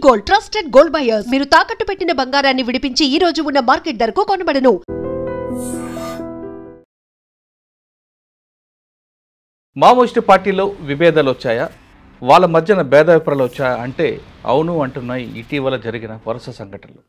Gold trusted gold buyers మీరు తాకట్టు పెట్టిన బంగారాన్ని విడిపించి ఈ రోజు ఉన్న మార్కెట్ ధరకు కొనబడను. మావోయిస్టు పార్టీలో విభేదాలు వచ్చాయా, వాళ్ళ మధ్యన భేదాభిప్రాయాలు వచ్చాయా అంటే అవును అంటున్నాయి ఇటీవల జరిగిన వరుస సంఘటనలు.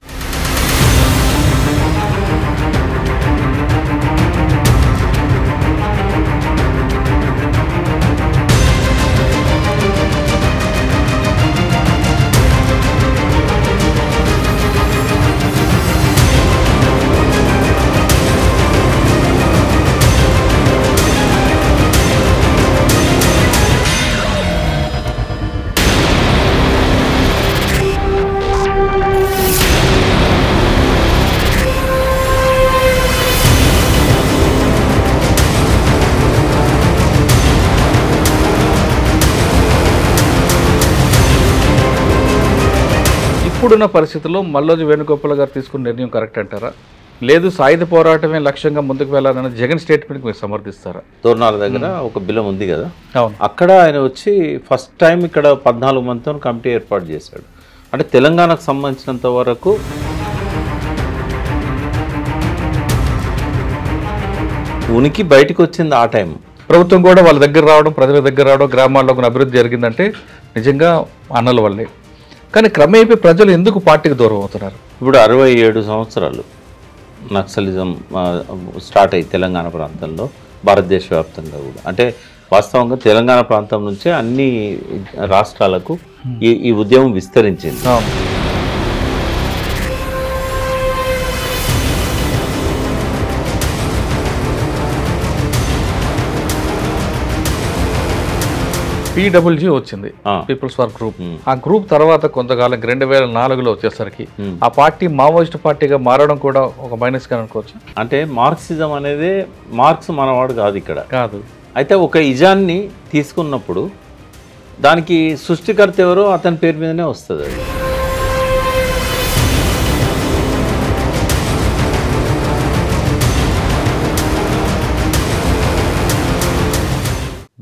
ఇప్పుడున్న పరిస్థితుల్లో మల్లోజు వేణుగోపాల్ గారు తీసుకున్న నిర్ణయం కరెక్ట్ అంటారా, లేదు సాయుధ పోరాటమే లక్ష్యంగా ముందుకు వెళ్ళాలని జగన్ స్టేట్మెంట్ మీరు సమర్థిస్తారా? తోరణాల దగ్గర ఒక బిలం ఉంది కదా, అవును. అక్కడ ఆయన వచ్చి ఫస్ట్ టైం ఇక్కడ 14 మందితో కమిటీ ఏర్పాటు చేశాడు. అంటే తెలంగాణకు సంబంధించినంత వరకు ఉనికి బయటకు వచ్చింది ఆ టైం. ప్రభుత్వం కూడా వాళ్ళ దగ్గర రావడం, ప్రజల దగ్గర రావడం, గ్రామాల్లో కొన్ని అభివృద్ధి జరిగిందంటే నిజంగా అన్నల వల్లే. కానీ క్రమేపీ ప్రజలు ఎందుకు పార్టీకి దూరం అవుతున్నారు? ఇప్పుడు 67 సంవత్సరాలు నక్సలిజం స్టార్ట్ అయ్యి తెలంగాణ ప్రాంతంలో, భారతదేశ వ్యాప్తంగా కూడా. అంటే వాస్తవంగా తెలంగాణ ప్రాంతం నుంచే అన్ని రాష్ట్రాలకు ఈ ఉద్యమం విస్తరించింది. PWG వచ్చింది, పీపుల్స్ వార్ గ్రూప్. ఆ గ్రూప్ తర్వాత కొంతకాలం 2004లో వచ్చేసరికి ఆ పార్టీ మావోయిస్ట్ పార్టీగా మారడం కూడా ఒక మైనస్ గా అనుకోవచ్చు. అంటే మార్క్సిజం అనేది మార్క్స్ మనవాడు కాదు ఇక్కడ కాదు. అయితే ఒక ఇజాన్ని తీసుకున్నప్పుడు దానికి సృష్టికర్త ఎవరో అతని పేరు మీదనే వస్తుంది అది.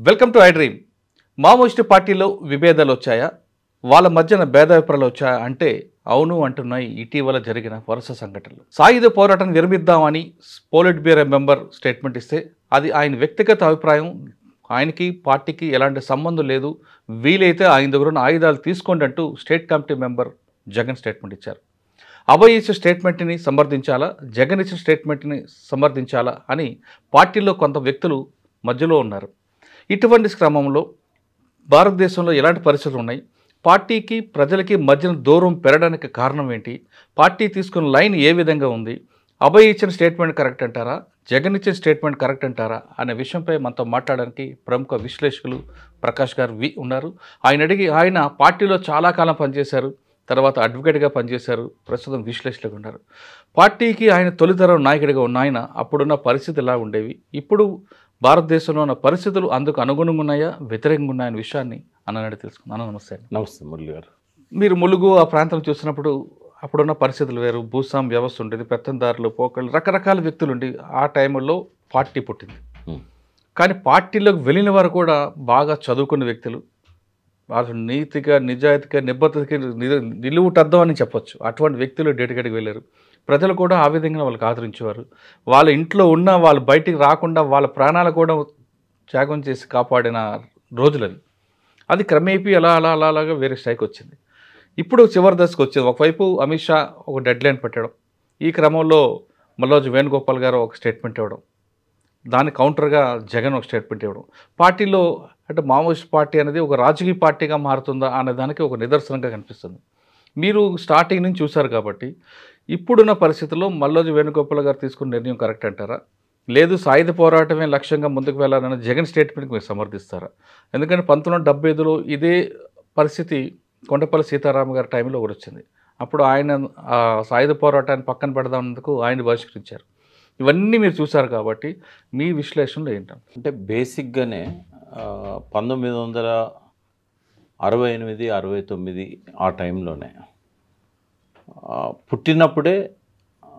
Welcome to I dream. Maoist పార్టీలో విభేదాలు వచ్చాయా, వాళ్ళ మధ్యన భేదాభిప్రాయాలు వచ్చాయా అంటే అవును అంటున్నాయి ఇటీవల జరిగిన వరుస సంఘటనలు. సాయుధ పోరాటం విరమిద్దామని పోలిట్ బ్యూరో మెంబర్ స్టేట్మెంట్ ఇస్తే అది ఆయన వ్యక్తిగత అభిప్రాయం, ఆయనకి పార్టీకి ఎలాంటి సంబంధం లేదు, వీలైతే ఆయన దగ్గర ఉన్న ఆయుధాలు తీసుకోండి అంటూ state committee member Jagan statement ఇచ్చారు. అభయ్ ఇచ్చిన స్టేట్మెంట్ని సమర్థించాలా, జగన్ ఇచ్చిన స్టేట్మెంట్ని సమర్థించాలా అని పార్టీలో కొంత వ్యక్తులు మధ్యలో ఉన్నారు. ఇటువంటి క్రమంలో భారతదేశంలో ఎలాంటి పరిస్థితులు ఉన్నాయి, పార్టీకి ప్రజలకి మధ్యన దూరం పెరగడానికి కారణం ఏంటి, పార్టీ తీసుకున్న లైన్ ఏ విధంగా ఉంది, అభయ్ ఇచ్చిన స్టేట్మెంట్ కరెక్ట్ అంటారా, జగన్ ఇచ్చిన స్టేట్మెంట్ కరెక్ట్ అంటారా అనే విషయంపై మనతో మాట్లాడడానికి ప్రముఖ విశ్లేషకులు ప్రకాష్ గారు ఉన్నారు. ఆయన పార్టీలో చాలా కాలం పనిచేశారు, తర్వాత అడ్వకేట్గా పనిచేశారు, ప్రస్తుతం విశ్లేషకులుగా ఉన్నారు. పార్టీకి ఆయన తొలితరం నాయకుడిగా ఉన్న ఆయన అప్పుడున్న పరిస్థితి ఎలా ఉండేవి, ఇప్పుడు భారతదేశంలో ఉన్న పరిస్థితులు అందుకు అనుగుణంగా ఉన్నాయా, వ్యతిరేకంగా ఉన్నాయనే విషయాన్ని అన్నట్టు తెలుసుకున్నాను. నమస్తే. నమస్తే మురళి గారు. మీరు ములుగు ఆ ప్రాంతం చూసినప్పుడు అప్పుడున్న పరిస్థితులు వేరు, భూస్వామ్య వ్యవస్థ ఉండేది, పెత్తందారులు, పోకళ్ళు, రకరకాల వ్యక్తులు ఉండి ఆ టైంలో పార్టీ పుట్టింది. కానీ పార్టీలోకి వెళ్ళిన వారు కూడా బాగా చదువుకున్న వ్యక్తులు, వాళ్ళు నీతిగా, నిజాయితీగా, నిబద్ధతకి నిలువుటద్దం అని చెప్పొచ్చు. అటువంటి వ్యక్తులు డేటిగడికి వెళ్ళారు. ప్రజలు కూడా ఆ విధంగా వాళ్ళకి ఆదరించేవారు. వాళ్ళ ఇంట్లో ఉన్న వాళ్ళు బయటికి రాకుండా వాళ్ళ ప్రాణాలు కూడా త్యాగం చేసి కాపాడిన రోజులవి. అది క్రమేపీ అలాగా వేరే స్థాయికి వచ్చింది. ఇప్పుడు చివరి దశకు వచ్చింది. ఒకవైపు అమిత్ షా ఒక డెడ్ లైన్ పెట్టడం, ఈ క్రమంలో మల్లోజు వేణుగోపాల్ గారు ఒక స్టేట్మెంట్ ఇవ్వడం, దాని కౌంటర్గా జగన్ ఒక స్టేట్మెంట్ ఇవ్వడం. పార్టీలో అంటే మావోయిస్ట్ పార్టీ అనేది ఒక రాజకీయ పార్టీగా మారుతుందా అనే దానికి ఒక నిదర్శనంగా కనిపిస్తుంది. మీరు స్టార్టింగ్ నుంచి చూశారు కాబట్టి ఇప్పుడున్న పరిస్థితుల్లో మల్లోజు వేణుగోపాల్ గారు తీసుకున్న నిర్ణయం కరెక్ట్ అంటారా, లేదు సాయుధ పోరాటమే లక్ష్యంగా ముందుకు వెళ్ళాలని జగన్ స్టేట్మెంట్కి మీరు సమర్థిస్తారా? ఎందుకంటే 1975లో ఇదే పరిస్థితి కొండపల్లి సీతారామ గారి టైంలో కూడా వచ్చింది. అప్పుడు ఆయన సాయుధ పోరాటాన్ని పక్కన పెడదామన్నందుకు ఆయన బహిష్కరించారు. ఇవన్నీ మీరు చూశారు కాబట్టి మీ విశ్లేషణలో ఏంటంటే? అంటే బేసిక్గానే 1968, 69 ఆ టైంలోనే పుట్టినప్పుడే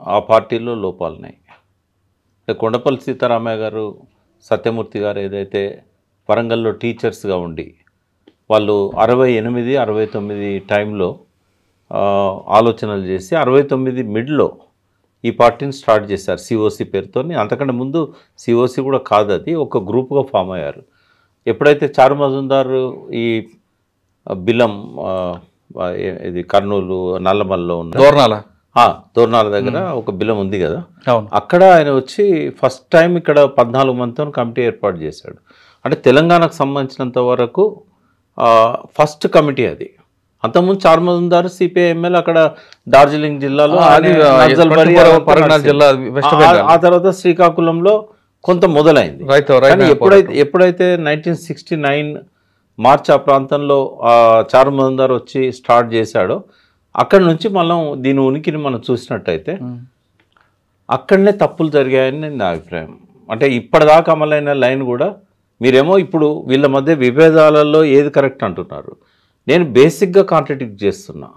ఆ పార్టీలో లోపాలున్నాయి. కొండపల్లి సీతారామయ్య గారు, సత్యమూర్తి గారు ఏదైతే వరంగల్లో టీచర్స్గా ఉండి వాళ్ళు 68, 69 టైంలో ఆలోచనలు చేసి 69 మిడ్లో ఈ పార్టీని స్టార్ట్ చేశారు సిఓసి పేరుతో. అంతకంటే ముందు సిఓసి కూడా కాదు, అది ఒక గ్రూప్గా ఫామ్ అయ్యారు. ఎప్పుడైతే చారు మజుందార్ ఈ బిలం ఇది కర్నూలు నల్లమల్లో ఉన్న దోర్నాల దగ్గర ఒక బిలం ఉంది కదా, అక్కడ ఆయన వచ్చి ఫస్ట్ టైం ఇక్కడ 14 మందితో కమిటీ ఏర్పాటు చేశాడు. అంటే తెలంగాణకు సంబంధించినంత వరకు ఫస్ట్ కమిటీ అది. అంతకుముందు చారు మజుందార్ సిపిఐ ఎమ్మెల్యే అక్కడ డార్జిలింగ్ జిల్లాలో, ఆ తర్వాత శ్రీకాకుళంలో కొంత మొదలైంది. ఎప్పుడైతే 1969 మార్చ్ ఆ ప్రాంతంలో చారు మజుందార్ వచ్చి స్టార్ట్ చేశాడో అక్కడి నుంచి మనం దీని ఉనికిని మనం చూసినట్టయితే అక్కడనే తప్పులు జరిగాయని నా అభిప్రాయం. అంటే ఇప్పటిదాకా అమలైన లైన్ కూడా మీరేమో ఇప్పుడు వీళ్ళ మధ్య విభేదాలలో ఏది కరెక్ట్ అంటున్నారు, నేను బేసిక్గా కాంట్రడిక్ట్ చేస్తున్నా.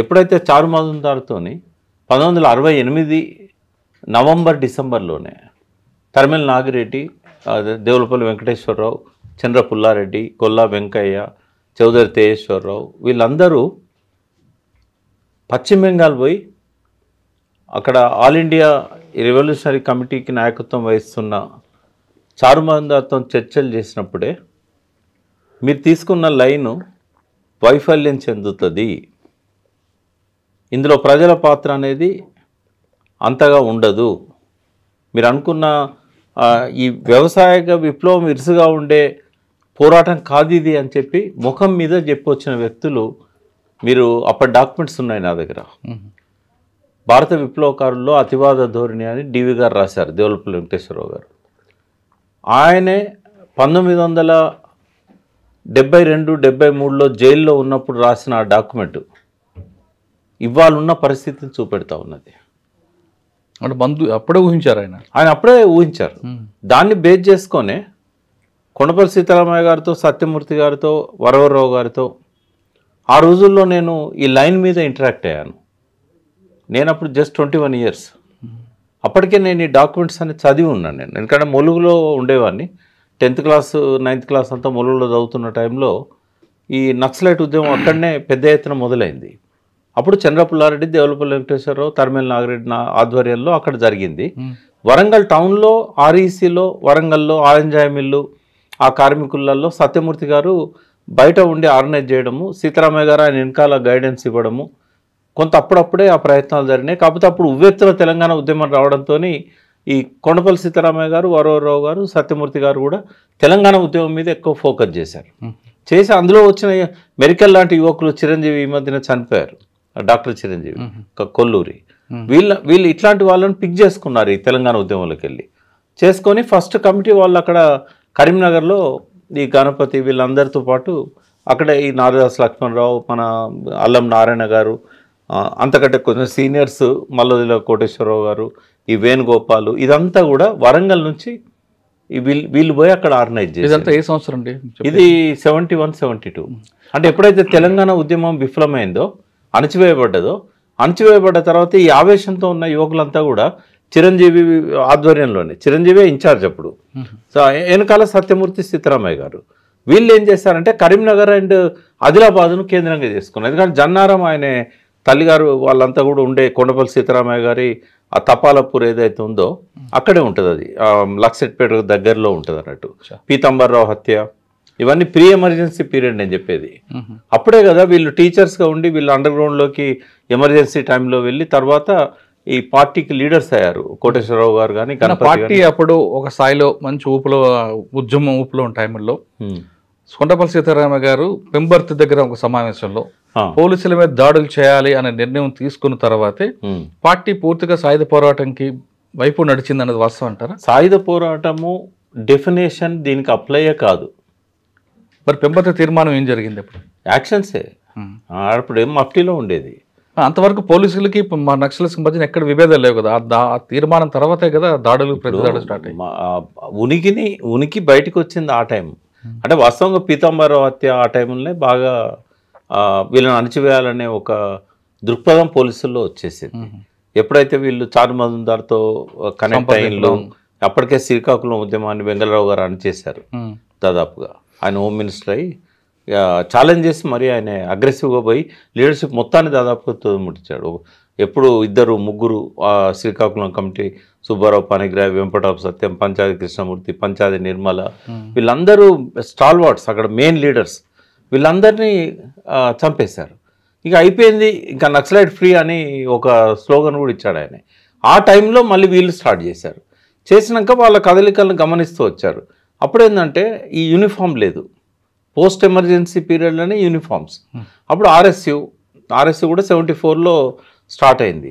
ఎప్పుడైతే చారు మజుందార్తోని 1968 నవంబర్ డిసెంబర్లోనే తరిమెల నాగిరెడ్డి, దేవులపల్లి వెంకటేశ్వరరావు, చంద్ర పుల్లారెడ్డి, కొల్లా వెంకయ్య, చౌదరి తేజేశ్వరరావు వీళ్ళందరూ పశ్చిమ బెంగాల్ పోయి అక్కడ ఆల్ ఇండియా రెవల్యూషనరీ కమిటీకి నాయకత్వం వహిస్తున్న చారు మజుందార్తో చర్చలు చేసినప్పుడే మీరు తీసుకున్న లైను వైఫల్యం చెందుతుంది, ఇందులో ప్రజల పాత్ర అనేది అంతగా ఉండదు, మీరు అనుకున్న ఈ వ్యవసాయ విప్లవం ఇరుసుగా ఉండే పోరాటం కాదు ఇది అని చెప్పి ముఖం మీద చెప్పొచ్చిన వ్యక్తులు మీరు అప్పటి డాక్యుమెంట్స్ ఉన్నాయి నా దగ్గర. భారత విప్లవకారుల్లో అతివాద ధోరణి అని డివి గారు రాశారు, దేవులపల్లి వెంకటేశ్వరరావు గారు. ఆయనే 1972-73లో జైల్లో ఉన్నప్పుడు రాసిన ఆ డాక్యుమెంట్ ఇవాళ ఉన్న పరిస్థితిని చూపెడతా ఉన్నది. అంటే అప్పుడే ఊహించారు ఆయన అప్పుడే ఊహించారు. దాన్ని బేస్ చేసుకొనే కొండపల్లి సీతారామయ్య గారితో, సత్యమూర్తి గారితో, వరవరరావు గారితో ఆ రోజుల్లో నేను ఈ లైన్ మీద ఇంటరాక్ట్ అయ్యాను. నేను అప్పుడు జస్ట్ 21 ఇయర్స్. అప్పటికే నేను ఈ డాక్యుమెంట్స్ అన్ని చదివి ఉన్నాను. నేను ఎందుకంటే ములుగులో ఉండేవాడిని. 10th క్లాస్ 9th క్లాస్ అంతా ములుగులో చదువుతున్న టైంలో ఈ నక్సలైట్ ఉద్యమం అక్కడనే పెద్ద ఎత్తున మొదలైంది. అప్పుడు చంద్ర పుల్లారెడ్డి, దేవులపల్లి వెంకటేశ్వరరావు, తరిమెల నాగిరెడ్డి ఆధ్వర్యంలో అక్కడ జరిగింది. వరంగల్ టౌన్లో ఆర్ఈసీలో, వరంగల్లో ఆరెంజాయ మిల్లు ఆ కార్మికులలో సత్యమూర్తి గారు బయట ఉండి ఆర్గనైజ్ చేయడము, సీతారామయ్య గారు ఆయన వెనకాల గైడెన్స్ ఇవ్వడము, కొంత అప్పుడప్పుడే ఆ ప్రయత్నాలు జరిగినాయి. కాకపోతే అప్పుడు ఉవ్వెత్తున తెలంగాణ ఉద్యమం రావడంతో ఈ కొండపల్లి సీతారామయ్య గారు, వరవరరావు గారు, సత్యమూర్తి గారు కూడా తెలంగాణ ఉద్యమం మీద ఎక్కువ ఫోకస్ చేశారు. చేసి అందులో వచ్చిన మెరికల్ లాంటి యువకులు, చిరంజీవి ఈ మధ్యన చనిపోయారు, డాక్టర్ చిరంజీవి కొల్లూరి, వీళ్ళు ఇట్లాంటి వాళ్ళని పిక్ చేసుకున్నారు ఈ తెలంగాణ ఉద్యమంలోకి వెళ్ళి. చేసుకొని ఫస్ట్ కమిటీ వాళ్ళు అక్కడ కరీంనగర్లో ఈ గణపతి వీళ్ళందరితో పాటు అక్కడ ఈ నారదాస్ లక్ష్మణరావు, మన అల్లం నారాయణ గారు, అంతకంటే కొంచెం సీనియర్స్ మల్లదిల కోటేశ్వరరావు గారు, ఈ వేణుగోపాలు, ఇదంతా కూడా వరంగల్ నుంచి వీళ్ళు పోయి అక్కడ ఆర్గనైజ్ చేశారు. ఇదంతా ఏ సంవత్సరం అండి? ఇది 71-72. అంటే ఎప్పుడైతే తెలంగాణ ఉద్యమం విఫలమైందో, అణచివేయబడ్డ తర్వాత ఈ ఆవేశంతో ఉన్న యువకులంతా కూడా చిరంజీవి ఆధ్వర్యంలోనే, చిరంజీవి ఇన్ఛార్జ్ అప్పుడు, సో వెనకాల సత్యమూర్తి, సీతారామయ్య గారు, వీళ్ళు ఏం చేశారంటే కరీంనగర్ అండ్ ఆదిలాబాద్ను కేంద్రంగా చేసుకున్నారు. ఎందుకంటే జన్నారం ఆయన తల్లిగారు వాళ్ళంతా కూడా ఉండే కొండపల్లి సీతారామయ్య గారి ఆ తపాలపూర్ ఏదైతే ఉందో అక్కడే ఉంటుంది, అది లక్సెట్పేట దగ్గరలో ఉంటుంది అన్నట్టు. పీతాంబర్రావు హత్య, ఇవన్నీ ప్రీ ఎమర్జెన్సీ పీరియడ్ నేను చెప్పేది. అప్పుడే కదా వీళ్ళు టీచర్స్గా ఉండి వీళ్ళు అండర్ గ్రౌండ్లోకి ఎమర్జెన్సీ టైంలో వెళ్ళి తర్వాత ఈ పార్టీకి లీడర్స్ అయ్యారు. కోటేశ్వరరావు గారు కానీ పార్టీ అప్పుడు ఒక స్థాయిలో మంచి ఉద్యమం ఊపులో ఉన్న టైంలో కొండపల్లి సీతారామయ్య గారు పెంబర్తి దగ్గర ఒక సమావేశంలో పోలీసుల మీద దాడులు చేయాలి అనే నిర్ణయం తీసుకున్న తర్వాతే పార్టీ పూర్తిగా సాయుధ పోరాటంకి వైపు నడిచింది అన్నది వాస్తవం అంటారా? సాయుధ పోరాటము డెఫినేషన్ దీనికి అప్లైయే కాదు. మరి పెంబర్తి తీర్మానం ఏం జరిగింది? అప్పుడు యాక్షన్సే. అప్పుడు ఏం మఫ్టీలో ఉండేది. అంతవరకు పోలీసులకి మా నక్సల్స్కి మధ్యన ఎక్కడ విభేదాలు లేవు కదా, ఆ తీర్మానం తర్వాతే కదా దాడులు ప్రతిదాడులు స్టార్ట్ అయ్యాయి. ఉనికి బయటకు వచ్చింది ఆ టైం. అంటే వాస్తవంగా పీతాంబరరావు హత్య ఆ టైంలోనే బాగా వీళ్ళని అణచివేయాలనే ఒక దృక్పథం పోలీసుల్లో వచ్చేసింది. ఎప్పుడైతే వీళ్ళు చారు మజుందార్తో కనెక్ట్ అయ్యిండ్లో అప్పటికే శ్రీకాకుళం ఉద్యమాన్ని వెంగళరావు గారు అణచేశారు. దాదాపుగా ఆయన హోమ్ మినిస్టర్ అయ్యి ఛాలెంజ్ చేసి మరి ఆయన అగ్రెసివ్గా పోయి లీడర్షిప్ మొత్తాన్ని దాదాపుగా తోముట్టించాడు. ఎప్పుడు ఇద్దరు ముగ్గురు శ్రీకాకుళం కమిటీ, సుబ్బారావు పానిగ్రాహి, వెంపటాపు సత్యం, పంచాది కృష్ణమూర్తి, పంచాది నిర్మల, వీళ్ళందరూ స్టాల్వార్డ్స్, అక్కడ మెయిన్ లీడర్స్, వీళ్ళందరినీ చంపేశారు. ఇక అయిపోయింది, ఇంకా నక్సలైట్ ఫ్రీ అని ఒక స్లోగన్ కూడా ఇచ్చాడు ఆయన. ఆ టైంలో మళ్ళీ వీళ్ళు స్టార్ట్ చేశారు. చేసినాక వాళ్ళ కదలికలను గమనిస్తూ వచ్చారు. అప్పుడేంటంటే ఈ యూనిఫామ్ లేదు, పోస్ట్ ఎమర్జెన్సీ పీరియడ్లోనే యూనిఫామ్స్. అప్పుడు ఆర్ఎస్యు కూడా 74లో స్టార్ట్ అయింది.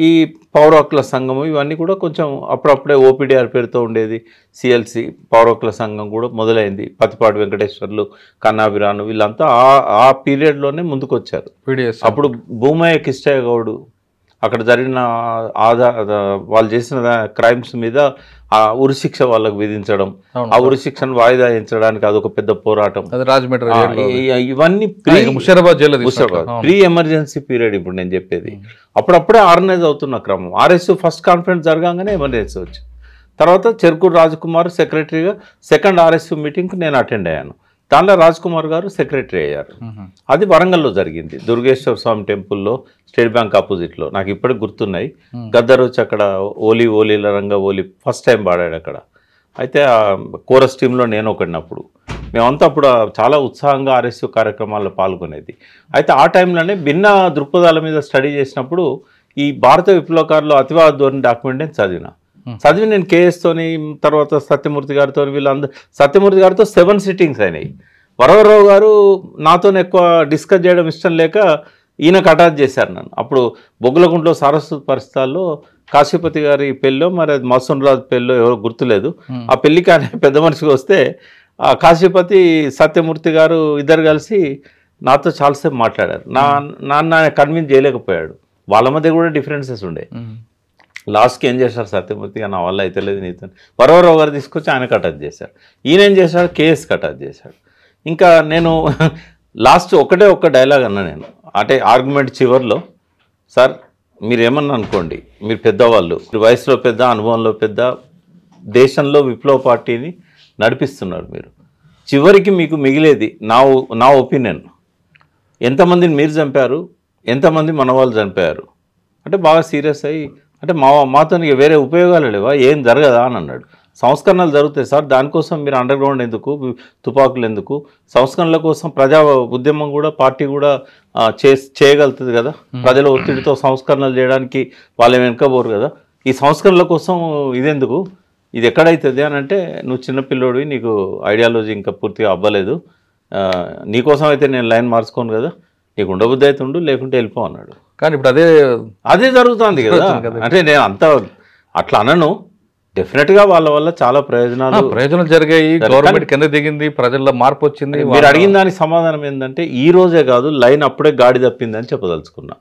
ఈ పౌర హక్కుల సంఘం ఇవన్నీ కూడా కొంచెం అప్పుడప్పుడే ఓపీడీఆర్ పేరుతో ఉండేది. సిఎల్సి పౌర హక్కుల సంఘం కూడా మొదలైంది. పతిపాటి వెంకటేశ్వర్లు, కన్నాభిరాను వీళ్ళంతా ఆ పీరియడ్లోనే ముందుకు వచ్చారు. అప్పుడు భూమయ్య కిష్టయ్య గౌడు అక్కడ జరిగిన వాళ్ళు చేసిన క్రైమ్స్ మీద ఆ ఉరిశిక్ష వాళ్ళకు విధించడం, ఆ ఉరిశిక్షను వాయిదా వేయించడానికి అదొక పెద్ద పోరాటం. ఇవన్నీ ప్రీ ఎమర్జెన్సీ పీరియడ్ ఇప్పుడు నేను చెప్పేది. అప్పుడప్పుడే ఆర్గనైజ్ అవుతున్న క్రమం. ఆర్ఎస్యు ఫస్ట్ కాన్ఫరెన్స్ జరగానే ఎమర్జెన్సీ వచ్చింది. తర్వాత చెరుకూరు రాజకుమార్ సెక్రటరీగా సెకండ్ ఆర్ఎస్యు మీటింగ్కి నేను అటెండ్ అయ్యాను. దానిలో రాజ్కుమార్ గారు సెక్రటరీ అయ్యారు. అది వరంగల్లో జరిగింది, దుర్గేశ్వర స్వామి టెంపుల్లో, స్టేట్ బ్యాంక్ ఆపోజిట్లో. నాకు ఇప్పటికి గుర్తున్నాయి. గద్దర్ వచ్చి అక్కడ ఓలీల రంగ ఓలీ ఫస్ట్ టైం పాడాడు అక్కడ. అయితే ఆ కోరస్ టీంలో నేను ఒకడినప్పుడు మేమంతా అప్పుడు చాలా ఉత్సాహంగా ఆర్ఎస్యు కార్యక్రమాల్లో పాల్గొనేది. అయితే ఆ టైంలోనే భిన్న దృక్పథాల మీద స్టడీ చేసినప్పుడు ఈ భారత విప్లవకారులు అతివాద ధోరణి డాక్యుమెంట్ నేను చదివి నేను కేఎస్తోని, తర్వాత సత్యమూర్తి గారితో, సత్యమూర్తి గారితో 7 సిట్టింగ్స్ అయినాయి. వరవరరావు గారు నాతో ఎక్కువ డిస్కస్ చేయడం ఇష్టం లేక ఈయనకు అటాచ్ చేశారు నన్ను. అప్పుడు బొగ్గులగుంట్లో సారస్వత పరిస్థితుల్లో కాశీపతి గారి పెళ్ళో మరి అది మసూన్ రాజు పెళ్ళో ఎవరో గుర్తులేదు, ఆ పెళ్ళికి ఆయన పెద్ద మనిషికి వస్తే ఆ కాశీపతి సత్యమూర్తి గారు ఇద్దరు కలిసి నాతో చాలాసేపు మాట్లాడారు. నాన్న కన్విన్స్ చేయలేకపోయాడు. వాళ్ళ మధ్య కూడా డిఫరెన్సెస్ ఉండే. లాస్ట్కి ఏం చేశారు సత్యమూర్తి, నా వల్ల అయితే లేదు నీతో, వరవరావు గారు తీసుకొచ్చి ఆయనకు అటాచ్ చేశారు. ఈయన ఏం చేశాడు, కేఎస్కి అటాచ్ చేశాడు. ఇంకా నేను లాస్ట్ ఒక్క డైలాగ్ అన్నా నేను, అంటే ఆర్గ్యుమెంట్ చివరిలో, సార్ మీరు ఏమన్నా అనుకోండి, మీరు పెద్దవాళ్ళు, వయసులో పెద్ద, అనుభవంలో పెద్ద, దేశంలో విప్లవ పార్టీని నడిపిస్తున్నారు మీరు, చివరికి మీకు మిగిలేది నా ఒపీనియన్, ఎంతమందిని మీరు చంపారు, ఎంతమంది మన వాళ్ళు చంపారు అంటే బాగా సీరియస్ అయ్యి, అంటే మాతో వేరే ఉపయోగాలు లేవా, ఏం జరగదా అని అన్నాడు. సంస్కరణలు జరుగుతాయి సార్, దానికోసం మీరు అండర్ గ్రౌండ్ ఎందుకు, తుపాకులు ఎందుకు, సంస్కరణల కోసం ప్రజా ఉద్యమం కూడా పార్టీ కూడా చేయగలుగుతుంది కదా, ప్రజల ఒత్తిడితో సంస్కరణలు చేయడానికి వాళ్ళు వెనుకపోరు కదా, ఈ సంస్కరణల కోసం ఇదెందుకు, ఇది ఎక్కడైతుంది అని అంటే, నువ్వు చిన్నపిల్లోడివి, నీకు ఐడియాలజీ ఇంకా పూర్తిగా అవ్వలేదు, నీకోసం అయితే నేను లైన్ మార్చుకోను కదా, నీకు ఉండబుద్ధి అయితే ఉండు, లేకుంటే వెళ్ళిపో అన్నాడు. కానీ ఇప్పుడు అదే జరుగుతుంది కదా. అంటే నేను అంత అట్లా అనను, డెఫినెట్గా వాళ్ళ వల్ల చాలా ప్రయోజనాలు జరిగాయి, గవర్నమెంట్ కింద దిగింది, ప్రజల్లో మార్పు వచ్చింది. మీరు అడిగిన దానికి సమాధానం ఏంటంటే, ఈ రోజే కాదు, లైన్ అప్పుడే గాడి తప్పింది అని చెప్పదలుచుకున్నా.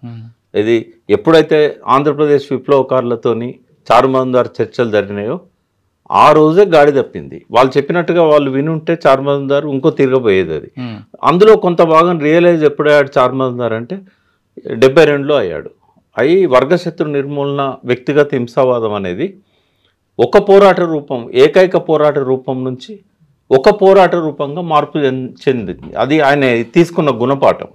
ఇది ఎప్పుడైతే ఆంధ్రప్రదేశ్ విప్లవకారులతోని చారుమజుందార్ చర్చలు జరిగినాయో ఆ రోజే గాడి తప్పింది. వాళ్ళు చెప్పినట్టుగా వాళ్ళు వినుంటే చారుమజుందార్ ఇంకో తిరగబోయేది. అది అందులో కొంత భాగం రియలైజ్ ఎప్పుడయ్యాడు చారుమజుందార్ అంటే 72లో అయ్యాడు. అయి వర్గశత్రు నిర్మూలన, వ్యక్తిగత హింసావాదం అనేది ఒక పోరాట రూపం, ఏకైక పోరాట రూపం నుంచి ఒక పోరాట రూపంగా మార్పు చెందింది. అది ఆయన తీసుకున్న గుణపాఠం.